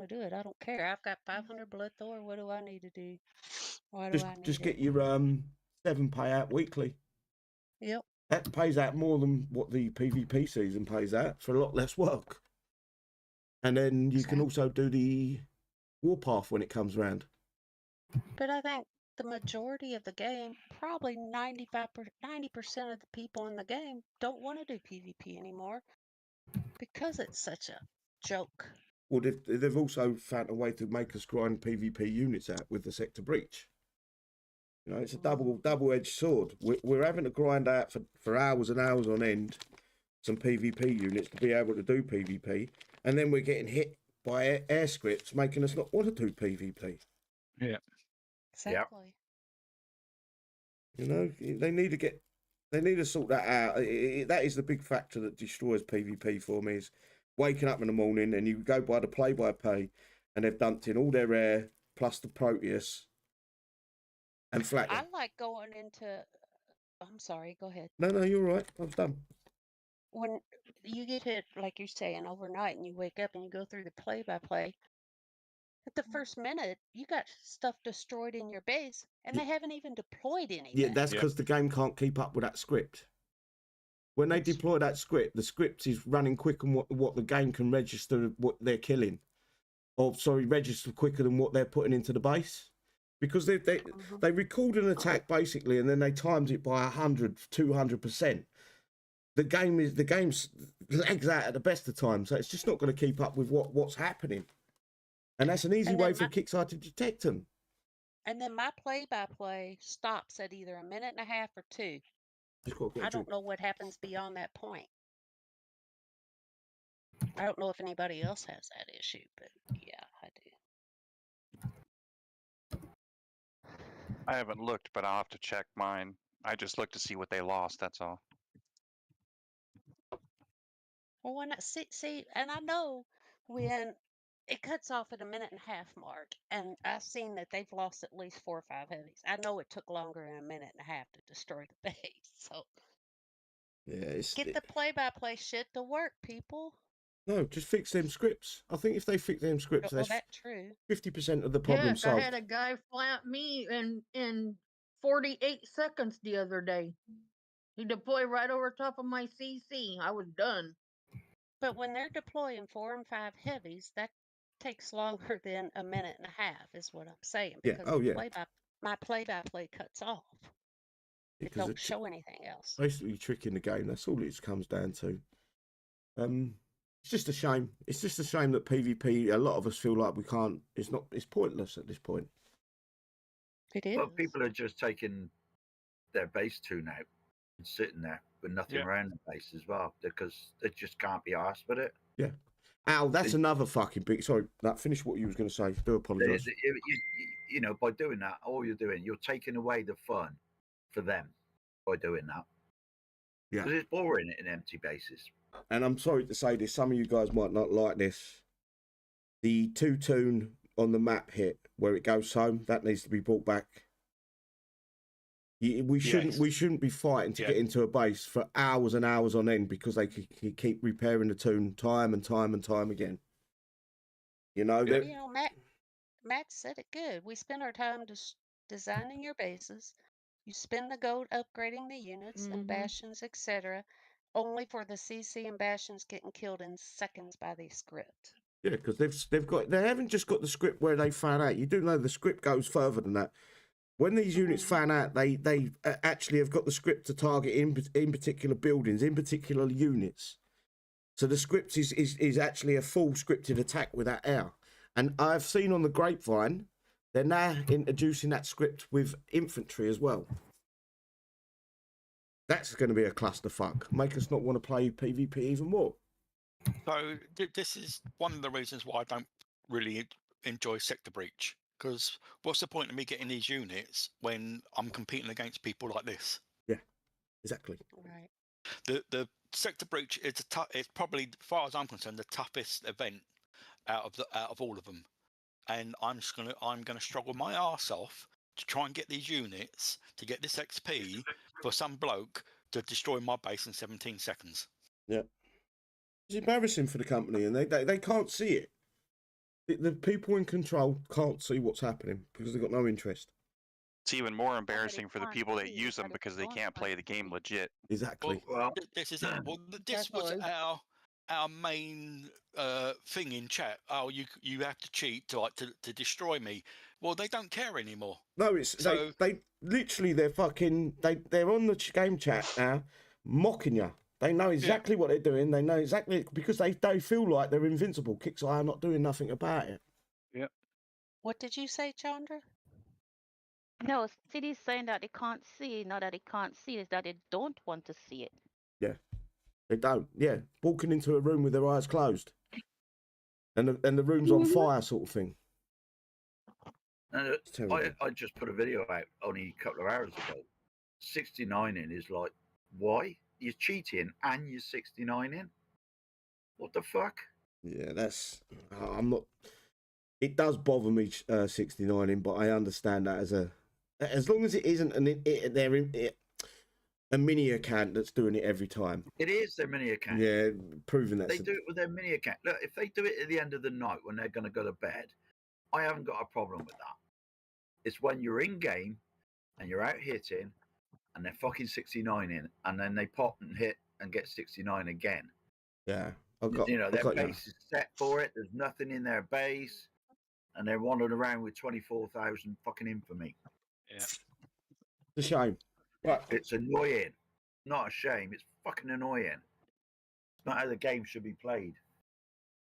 H: to do it. I don't care. I've got 500 blood Thor. What do I need to do? Why do I need
A: Just
H: it?
A: get your 7 payout weekly.
H: Yep.
A: That pays out more than what the PvP season pays out for a lot less work. And then you can also do the Warpath when it comes round.
H: But I think the majority of the game, probably 90% of the people in the game don't want to do PvP anymore because it's such a joke.
A: Well, they've also found a way to make us grind PvP units out with the Sector Breach. You know, it's a double-edged sword. We're having to grind out for hours and hours on end some PvP units to be able to do PvP, and then we're getting hit by air scripts making us not want to do PvP.
B: Yeah.
H: Exactly.
A: You know, they need to sort that out. That is the big factor that destroys PvP for me, is waking up in the morning and you go by the play-by-play and they've dumped in all their air plus the Proteus and flat.
H: I like going into... I'm sorry, go ahead.
A: No, you're right. I'm done.
H: When you get hit, like you're saying, overnight and you wake up and you go through the play-by-play, at the first minute, you got stuff destroyed in your base, and they haven't even deployed anything.
A: Yeah, that's because the game can't keep up with that script. When they deploy that script, the script is running quicker than what the game can register what they're killing. Or, sorry, register quicker than what they're putting into the base. Because they record an attack, basically, and then they times it by 100, 200%. The game's lags out at the best of times, so it's just not going to keep up with what's happening. And that's an easy way for Kickstarter to detect them.
H: And then my play-by-play stops at either 1.5 minutes or 2. I don't know what happens beyond that point. I don't know if anybody else has that issue, but yeah, I do.
E: I haven't looked, but I'll have to check mine. I just looked to see what they lost, that's all.
H: Well, when I see, and I know when it cuts off at 1.5 minutes mark, and I've seen that they've lost at least 4 or 5 heavies. I know it took longer than 1.5 minutes to destroy the base. So
A: yeah,
H: get the play-by-play shit to work, people.
A: No, just fix them scripts. I think if they fix them scripts,
H: that's true.
A: 50% of the problem solved.
F: I had a guy flat me in 48 seconds the other day. He deployed right over top of my CC. I was done.
H: But when they're deploying 4 and 5 heavies, that takes longer than 1.5 minutes, is what I'm saying. Because my play-by-play cuts off. It don't show anything else.
A: Basically, tricking the game. That's all it comes down to. It's just a shame. It's just a shame that PvP. A lot of us feel like we can't. It's pointless at this point.
H: It is.
C: Well, people are just taking their base tune out and sitting there with nothing around the base as well because they just can't be arsed with it.
A: Yeah. Al, that's another fucking big... Sorry, finish what you was going to say. Do apologise.
C: You know, by doing that, all you're taking away the fun for them by doing that.
A: Yeah.
C: Because it's boring in empty bases.
A: And I'm sorry to say this, some of you guys might not like this. The 2-tune on the map hit where it goes home, that needs to be brought back. We shouldn't be fighting to get into a base for hours and hours on end because they keep repairing the tune time and time and time again. You know,
H: Matt said it good. We spend our time designing your bases. You spend the gold upgrading the units and bastions, etc., only for the CC and bastions getting killed in seconds by the script.
A: Yeah, because they haven't just got the script where they fan out. You do know the script goes further than that. When these units fan out, they actually have got the script to target in particular buildings, in particular units. So the script is actually a full scripted attack with that air. And I've seen on the grapevine, they're now introducing that script with infantry as well. That's going to be a clusterfuck. Make us not want to play PvP even more.
B: So this is one of the reasons why I don't really enjoy Sector Breach. Because what's the point of me getting these units when I'm competing against people like this?
A: Yeah, exactly.
H: Right.
B: The Sector Breach is it's probably, as far as I'm concerned, the toughest event out of all of them. And I'm gonna struggle my arse off to try and get these units to get this XP for some bloke to destroy my base in 17 seconds.
A: Yeah, it's embarrassing for the company, and they can't see it. The people in control can't see what's happening because they've got no interest.
E: It's even more embarrassing for the people that use them because they can't play the game legit.
A: Exactly.
C: Well,
B: This is it. Well, this was
F: Definitely.
B: our main thing in chat. Oh, you have to cheat to destroy me. Well, they don't care anymore.
A: No, it's
B: So-
A: they literally they're on the game chat now, mocking you. They know exactly what they're doing. They know exactly because they feel like they're invincible. Kicks are not doing nothing about it.
H: What did you say, Chandra?
D: No, city's saying that they can't see. Not that they can't see, is that they don't want to see it.
A: They don't. Yeah, walking into a room with their eyes closed, and the room's on fire, sort of thing. It's terrible.
C: I just put a video out only a couple of hours ago. 69 in is like, why? You're cheating and you're 69 in? What the fuck?
A: Yeah, that's. I'm not. It does bother me 69 in, but I understand that as long as it isn't a mini account that's doing it every time.
C: It is their mini account.
A: Yeah, proving that.
C: They do it with their mini account. Look, if they do it at the end of the night when they're going to go to bed, I haven't got a problem with that. It's when you're in game and you're out hitting and they're fucking 69 in and then they pop and hit and get 69 again.
A: Yeah,
C: Their base is set for it. There's nothing in their base and they're wandering around with 24,000 fucking infamy.
B: Yeah.
A: It's a shame. Right.
C: It's annoying. Not a shame. It's fucking annoying. It's not how the game should be played.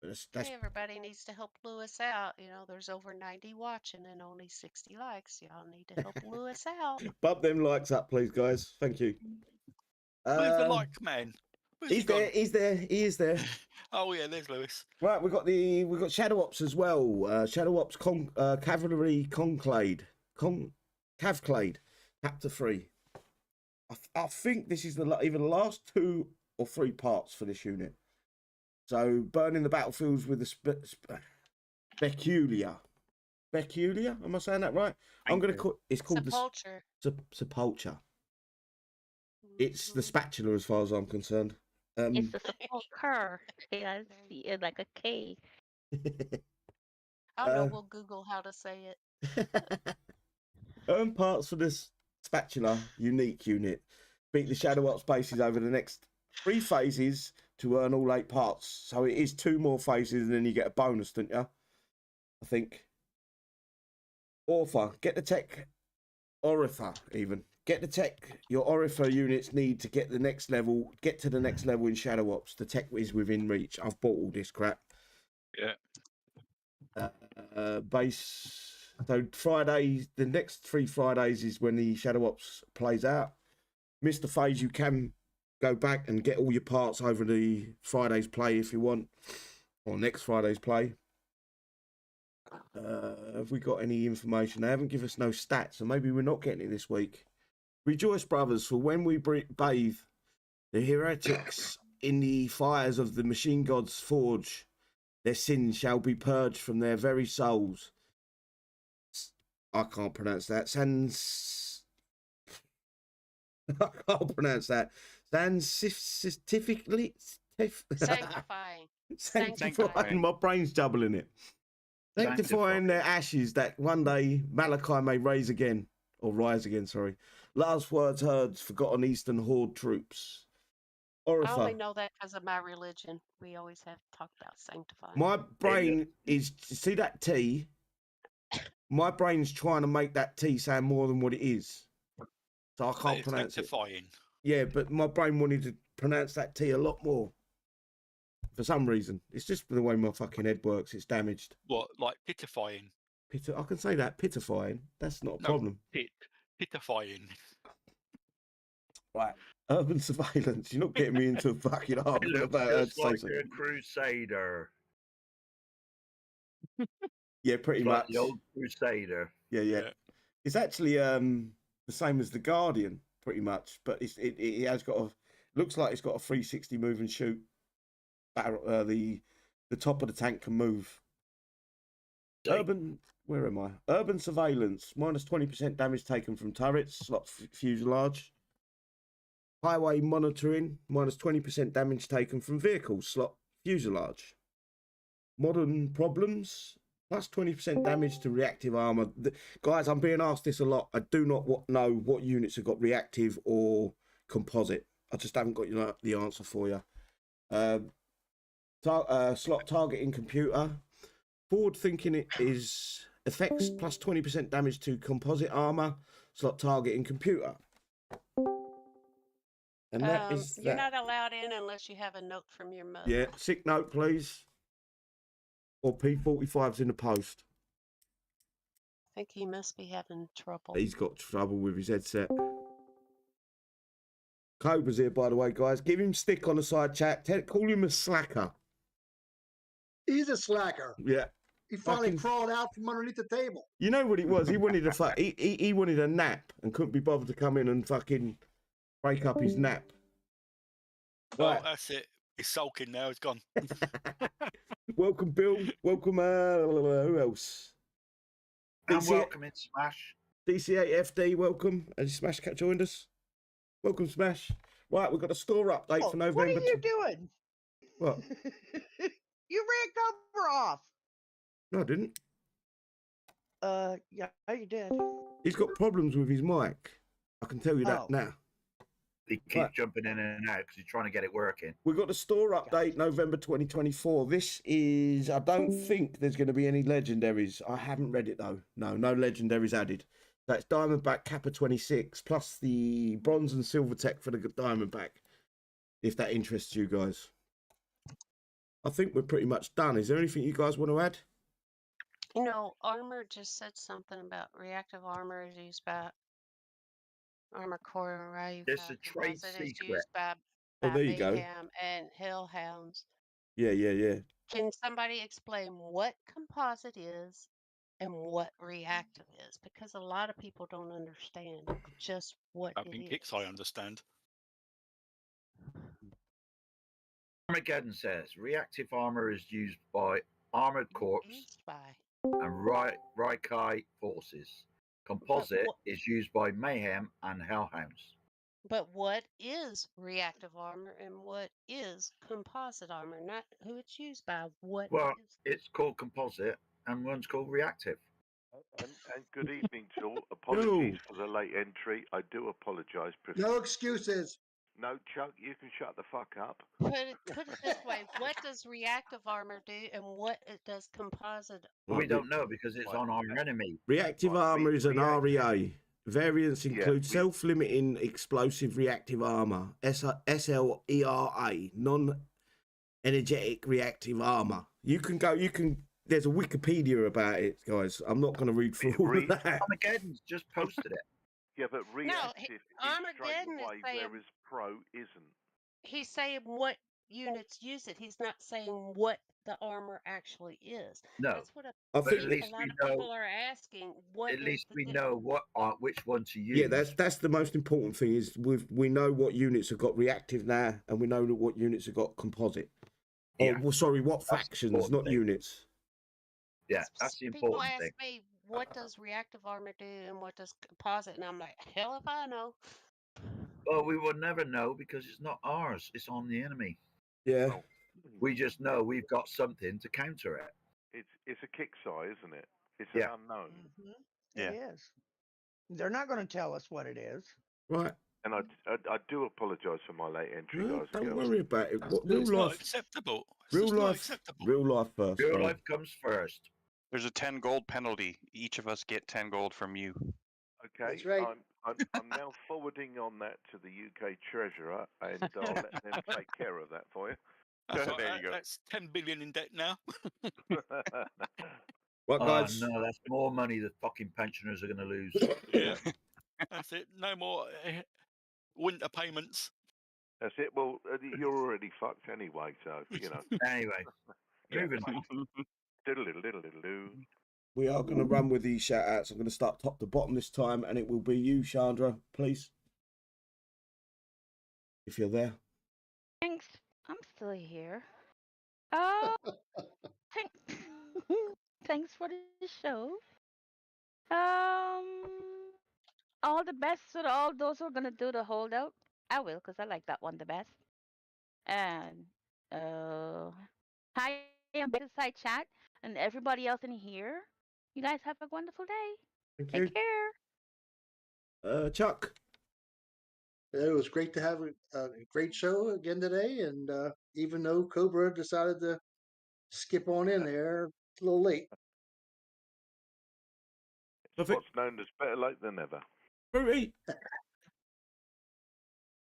H: Hey, everybody needs to help Lewis out. There's over 90 watching and only 60 likes. Y'all need to help Lewis out.
A: Bump them likes up, please, guys. Thank you.
B: Where's the like man? Where's
A: He is there.
B: Oh yeah, there's Lewis.
A: Right, we've got Shadow Ops as well. Shadow Ops Cavalry Conclade. Cavclade. Chapter 3. I think this is either the last 2 or 3 parts for this unit. So, burning the battlefields with the Speculia. Speculia? Am I saying that right? I'm going to call it's called
H: Sepulcher.
A: the Sepulcher. It's the spatula as far as I'm concerned.
D: It's the sepulcher. I see it like a K.
H: I don't know. We'll Google how to say it.
A: Earn parts for this spatula unique unit. Beat the Shadow Ops bases over the next 3 phases to earn all 8 parts. So it is 2 more phases and then you get a bonus, don't you? I think. Orpha. Get the tech. Orator, even. Get the tech your Orator units need to get to the next level in Shadow Ops. The tech is within reach. I've bought all this crap.
B: Yeah.
A: Base. So Fridays, the next 3 Fridays is when the Shadow Ops plays out. Missed the phase, you can go back and get all your parts over the Friday's play if you want, or next Friday's play. Have we got any information? They haven't given us no stats, so maybe we're not getting it this week. Rejoice, brothers, for when we bathe the heretics in the fires of the machine god's forge, their sins shall be purged from their very souls. I can't pronounce that. I can't pronounce that. Sanctifying.
H: Sanctifying.
A: My brain's doubling it. Sanctifying their ashes that one day Malachi may rise again. Sorry. Last words heard, forgotten Eastern Horde troops.
H: I only
A: Orator.
H: know that because of my religion. We always have to talk about sanctifying.
A: My brain is, see that T? My brain's trying to make that T sound more than what it is. So I can't pronounce it. Yeah, but my brain wanted to pronounce that T a lot more. For some reason. It's just the way my fucking head works. It's damaged.
B: What, like pitifying?
A: I can say that, pitifying. That's not a
B: No.
A: problem.
B: Pitifying.
A: Right. Urban surveillance. You're not getting me into a fucking
C: It
A: argument
C: looks
A: about
C: just
A: say
C: like
A: something.
C: a Crusader.
A: Yeah, pretty
C: It's
A: much.
C: like the old Crusader.
A: Yeah.
B: Yeah.
A: It's actually the same as the Guardian, pretty much, but it has got a looks like it's got a 360 move and shoot. The top of the tank can move. Urban, where am I? Urban surveillance, minus 20% damage taken from turrets, slot fuselage. Highway monitoring, minus 20% damage taken from vehicles, slot fuselage. Modern problems, plus 20% damage to reactive armor. Guys, I'm being asked this a lot. I do not know what units have got reactive or composite. I just haven't got the answer for you. Slot targeting computer. Forward thinking it is effects plus 20% damage to composite armor. Slot targeting computer. And that is
H: You're
A: that.
H: not allowed in unless you have a note from your mother.
A: Yeah, sick note, please. Or P45's in the post.
H: I think he must be having trouble.
A: He's got trouble with his headset. Cobra's here, by the way, guys. Give him stick on the side chat. Call him a slacker.
G: He's a slacker.
A: Yeah.
G: He finally
A: Fucking-
G: crawled out from underneath the table.
A: You know what it was? He wanted he wanted a nap and couldn't be bothered to come in and fucking break up his nap. Right.
B: Oh, that's it. He's sulking now. He's gone.
A: Welcome, Bill. Welcome, who else?
C: And
A: DC
C: welcome in Smash.
A: DC8FD, welcome. Has Smash Cat joined us? Welcome, Smash. Right, we've got a store update for November.
I: What are you doing?
A: What?
I: You ran cover off.
A: No, I didn't.
I: Yeah, you did.
A: He's got problems with his mic. I can tell you that
I: Oh.
A: now.
C: He keeps
A: Right.
C: jumping in and out because he's trying to get it working.
A: We've got the store update, November 2024. This is, I don't think there's going to be any legendaries. I haven't read it though. No legendaries added. That's Diamondback Kappa 26 plus the bronze and silver tech for the Diamondback. If that interests you guys. I think we're pretty much done. Is there anything you guys want to add?
H: You know, Armor just said something about reactive armor is used by Armor Core, right?
C: It's a trade
H: Composite is
C: secret.
H: used by
A: there you go.
H: Mayhem and Hellhounds.
A: Yeah.
H: Can somebody explain what composite is and what reactive is? Because a lot of people don't understand just what
B: I
H: it
B: think
H: is.
B: Kicks, I understand.
C: Armageddon says reactive armor is used by armored corps
H: Used by.
C: and Raikai forces. Composite
H: what-
C: is used by Mayhem and Hellhounds.
H: But what is reactive armor and what is composite armor? Not who it's used by. What
C: Well,
H: is
C: it's called composite and one's called reactive.
J: And good evening, Joel. Apologies for the late entry. I do apologise.
G: No excuses.
J: No, Chuck, you can shut the fuck up.
H: put it this way? What does reactive armor do and what does composite
C: We don't know because it's on our enemy.
A: Reactive
J: Right,
A: armor is an
J: reactive.
A: REA. Variants include
J: we-
A: self-limiting explosive reactive armor, SLERA, non-energetic reactive armor. There's a Wikipedia about it, guys. I'm not going to read through all of that.
C: Armageddon's just posted it.
J: Yeah, but reactive is
H: Armageddon
J: straight
H: is
J: away,
H: saying-
J: whereas pro isn't.
H: he's saying what units use it. He's not saying what the armor actually is.
C: No,
H: That's what
A: I
C: but
A: think
C: at
H: a
C: least
H: lot
C: we
H: of people
C: know.
H: are asking. What
C: At
H: is
C: least
H: the
C: we
H: difference?
C: know which one to use.
A: yeah, that's the most important thing is we know what units have got reactive now, and we know what units have got composite.
C: Yeah.
A: Oh, well, sorry, what
C: That's the
A: factions,
C: important
A: not
C: thing.
A: units.
C: Yeah, that's the
H: People
C: important
H: ask
C: thing.
H: me, what does reactive armor do and what does composite? And I'm like, hell if I know.
C: Well, we will never know because it's not ours. It's on the enemy.
A: Yeah.
J: Oh,
C: We just know we've got something to counter it.
J: it's a kick size, isn't it? It's
C: Yeah.
J: an unknown.
E: Yeah.
I: It is. They're not going to tell us what it is.
A: Right.
J: And I do apologise for my late entry,
A: No,
J: guys. and
A: don't
J: girls.
A: worry about it. What,
B: It's
A: real
B: not
A: life,
B: acceptable. It's
A: real
B: just not
A: life,
B: acceptable.
A: real life first.
C: Real
A: right?
C: life comes first.
E: There's a 10 gold penalty. Each of us get 10 gold from you.
J: Okay,
G: That's right.
J: I'm now forwarding on that to the UK Treasurer, and I'll let them take care of that for you.
B: That's,
E: There you go.
B: That's 10 billion in debt now.
A: Right,
C: Oh
A: guys.
C: no, that's more money the fucking pensioners are going to lose.
B: Yeah, that's it. No more winter payments.
J: That's it. Well, you're already fucked anyway, so you know.
C: Anyway,
J: Yeah.
C: moving on.
J: Diddle diddle diddle diddle doo.
A: We are going to run with these shout outs. I'm going to start top to bottom this time, and it will be you, Chandra, please. If you're there.
D: Thanks. I'm still here. Uh, thank, thanks for the show. Um, all the best to all those who are gonna do the holdout. I will, cause I like that one the best. And hi, I'm back inside chat, and everybody else in here. You guys have a wonderful day.
A: Thank
D: Take
A: you.
D: care.
A: Chuck.
G: It was great to have a great show again today. And even though Cobra decided to skip on in there a little late.
J: It's what's known as better late than never.
A: Ruby.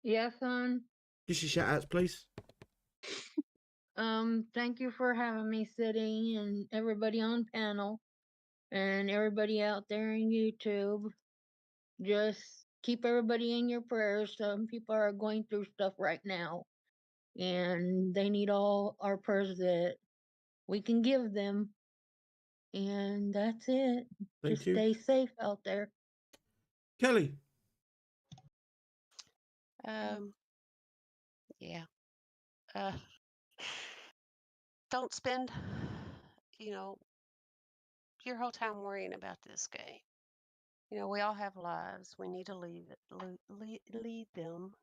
F: Yes, son.
A: Give your shout outs, please.
F: Thank you for having me sitting and everybody on panel and everybody out there in YouTube. Just keep everybody in your prayers. Some people are going through stuff right now and they need all our prayers that we can give them. And that's it.
A: Thank
F: Just
A: you.
F: stay safe out there.
A: Kelly.
H: Yeah. Don't spend, your whole time worrying about this game. We all have lives. We need to lead them.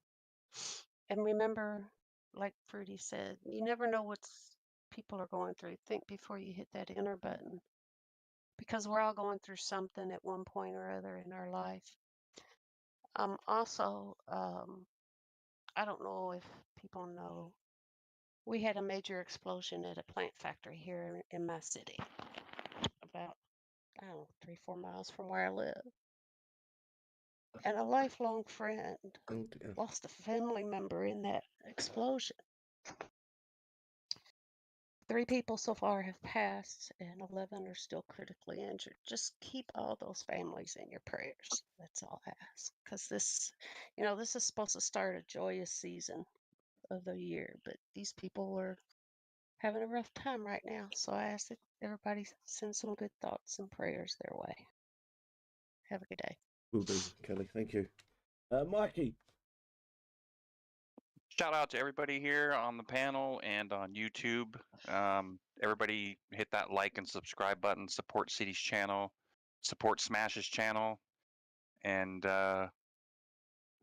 H: And remember, like Fruity said, you never know what people are going through. Think before you hit that enter button, because we're all going through something at one point or other in our life. Also, I don't know if people know, we had a major explosion at a plant factory here in my city, about, 3-4 miles from where I live. And a lifelong friend lost a family member in that explosion. 3 people so far have passed, and 11 are still critically injured. Just keep all those families in your prayers. That's all I ask. Because this is supposed to start a joyous season of the year, but these people are having a rough time right now. So I ask that everybody send some good thoughts and prayers their way. Have a good day.
A: Will do, Kelly. Thank you. Mikey.
E: Shout out to everybody here on the panel and on YouTube. Everybody hit that like and subscribe button. Support City's channel. Support Smash's channel. And have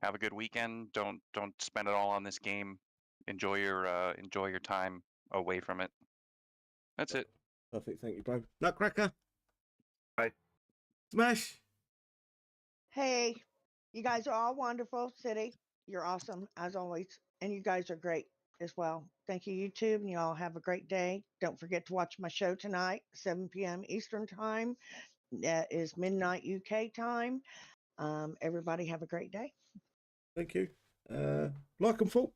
E: a good weekend. Don't spend it all on this game. Enjoy your time away from it. That's it.
A: Perfect. Thank you, bro. Nutcracker.
C: Bye.
A: Smash.
K: Hey, you guys are all wonderful. City, you're awesome as always. And you guys are great as well. Thank you, YouTube. And you all have a great day. Don't forget to watch my show tonight, 7 p.m. Eastern Time. That is midnight UK time. Everybody have a great day.
A: Thank you. Like and fault.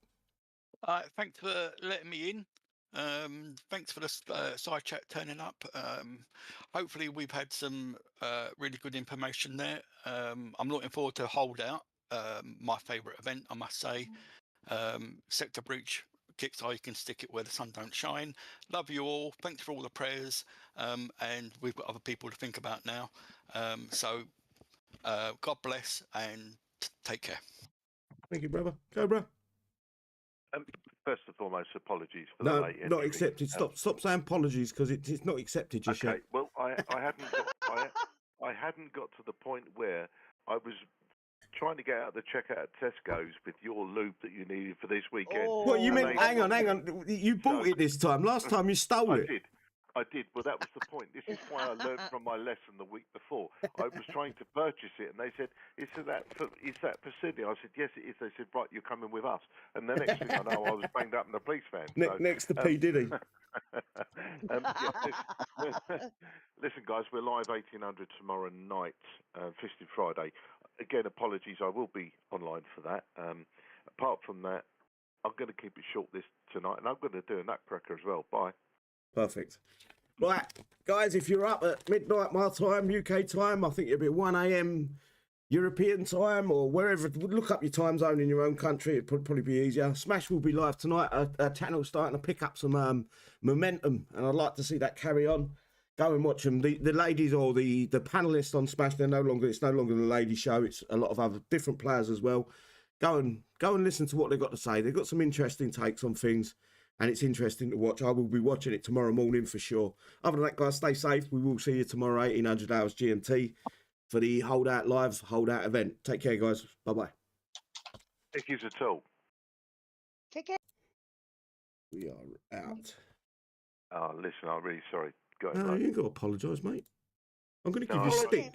B: Thanks for letting me in. Thanks for the side chat turning up. Hopefully we've had some really good information there. I'm looking forward to Holdout, my favourite event, I must say. Sector Breach, kicks you can stick it where the sun don't shine. Love you all. Thanks for all the prayers. And we've got other people to think about now. So God bless and take care.
A: Thank you, brother. Go, bro.
J: First and foremost, apologies for the
A: No,
J: late entry.
A: not accepted. Stop saying apologies because it's not accepted just
J: Okay,
A: yet.
J: well, I hadn't got to the point where I was trying to get out the checkout at Tesco's with your loop that you needed for this weekend.
A: What you meant? Hang on. You bought it this time. Last time you stole it.
J: I did. Well, that was the point. This is why I learned from my lesson the week before. I was trying to purchase it, and they said, "Is that for Sydney?" I said, "Yes, it is." They said, "Right, you're coming with us." And the next thing I know, I was banged up in a police van.
A: Next to P Diddy.
J: Listen, guys, we're live 1800 tomorrow night, Festive Friday. Again, apologies. I will be online for that. Apart from that, I'm going to keep it short this tonight, and I'm going to do a nutcracker as well. Bye.
A: Perfect. Right, guys, if you're up at midnight my time, UK time, I think it'll be 1 a.m. European time or wherever. Look up your time zone in your own country. It'd probably be easier. Smash will be live tonight. Our channel's starting to pick up some momentum, and I'd like to see that carry on. Go and watch them. The ladies or the panelists on Smash, it's no longer the lady show. It's a lot of other different players as well. Go and listen to what they've got to say. They've got some interesting takes on things, and it's interesting to watch. I will be watching it tomorrow morning for sure. Other than that, guys, stay safe. We will see you tomorrow, 1800 hours GMT, for the Holdout Live Holdout event. Take care, guys. Bye-bye.
J: Thank you at all.
K: Take care.
A: We are out.
J: Oh, listen, I'm really sorry. Got it,
A: No,
J: like-
A: you ain't got to apologise, mate. I'm going to
J: No,
A: give you
J: I-
A: stick.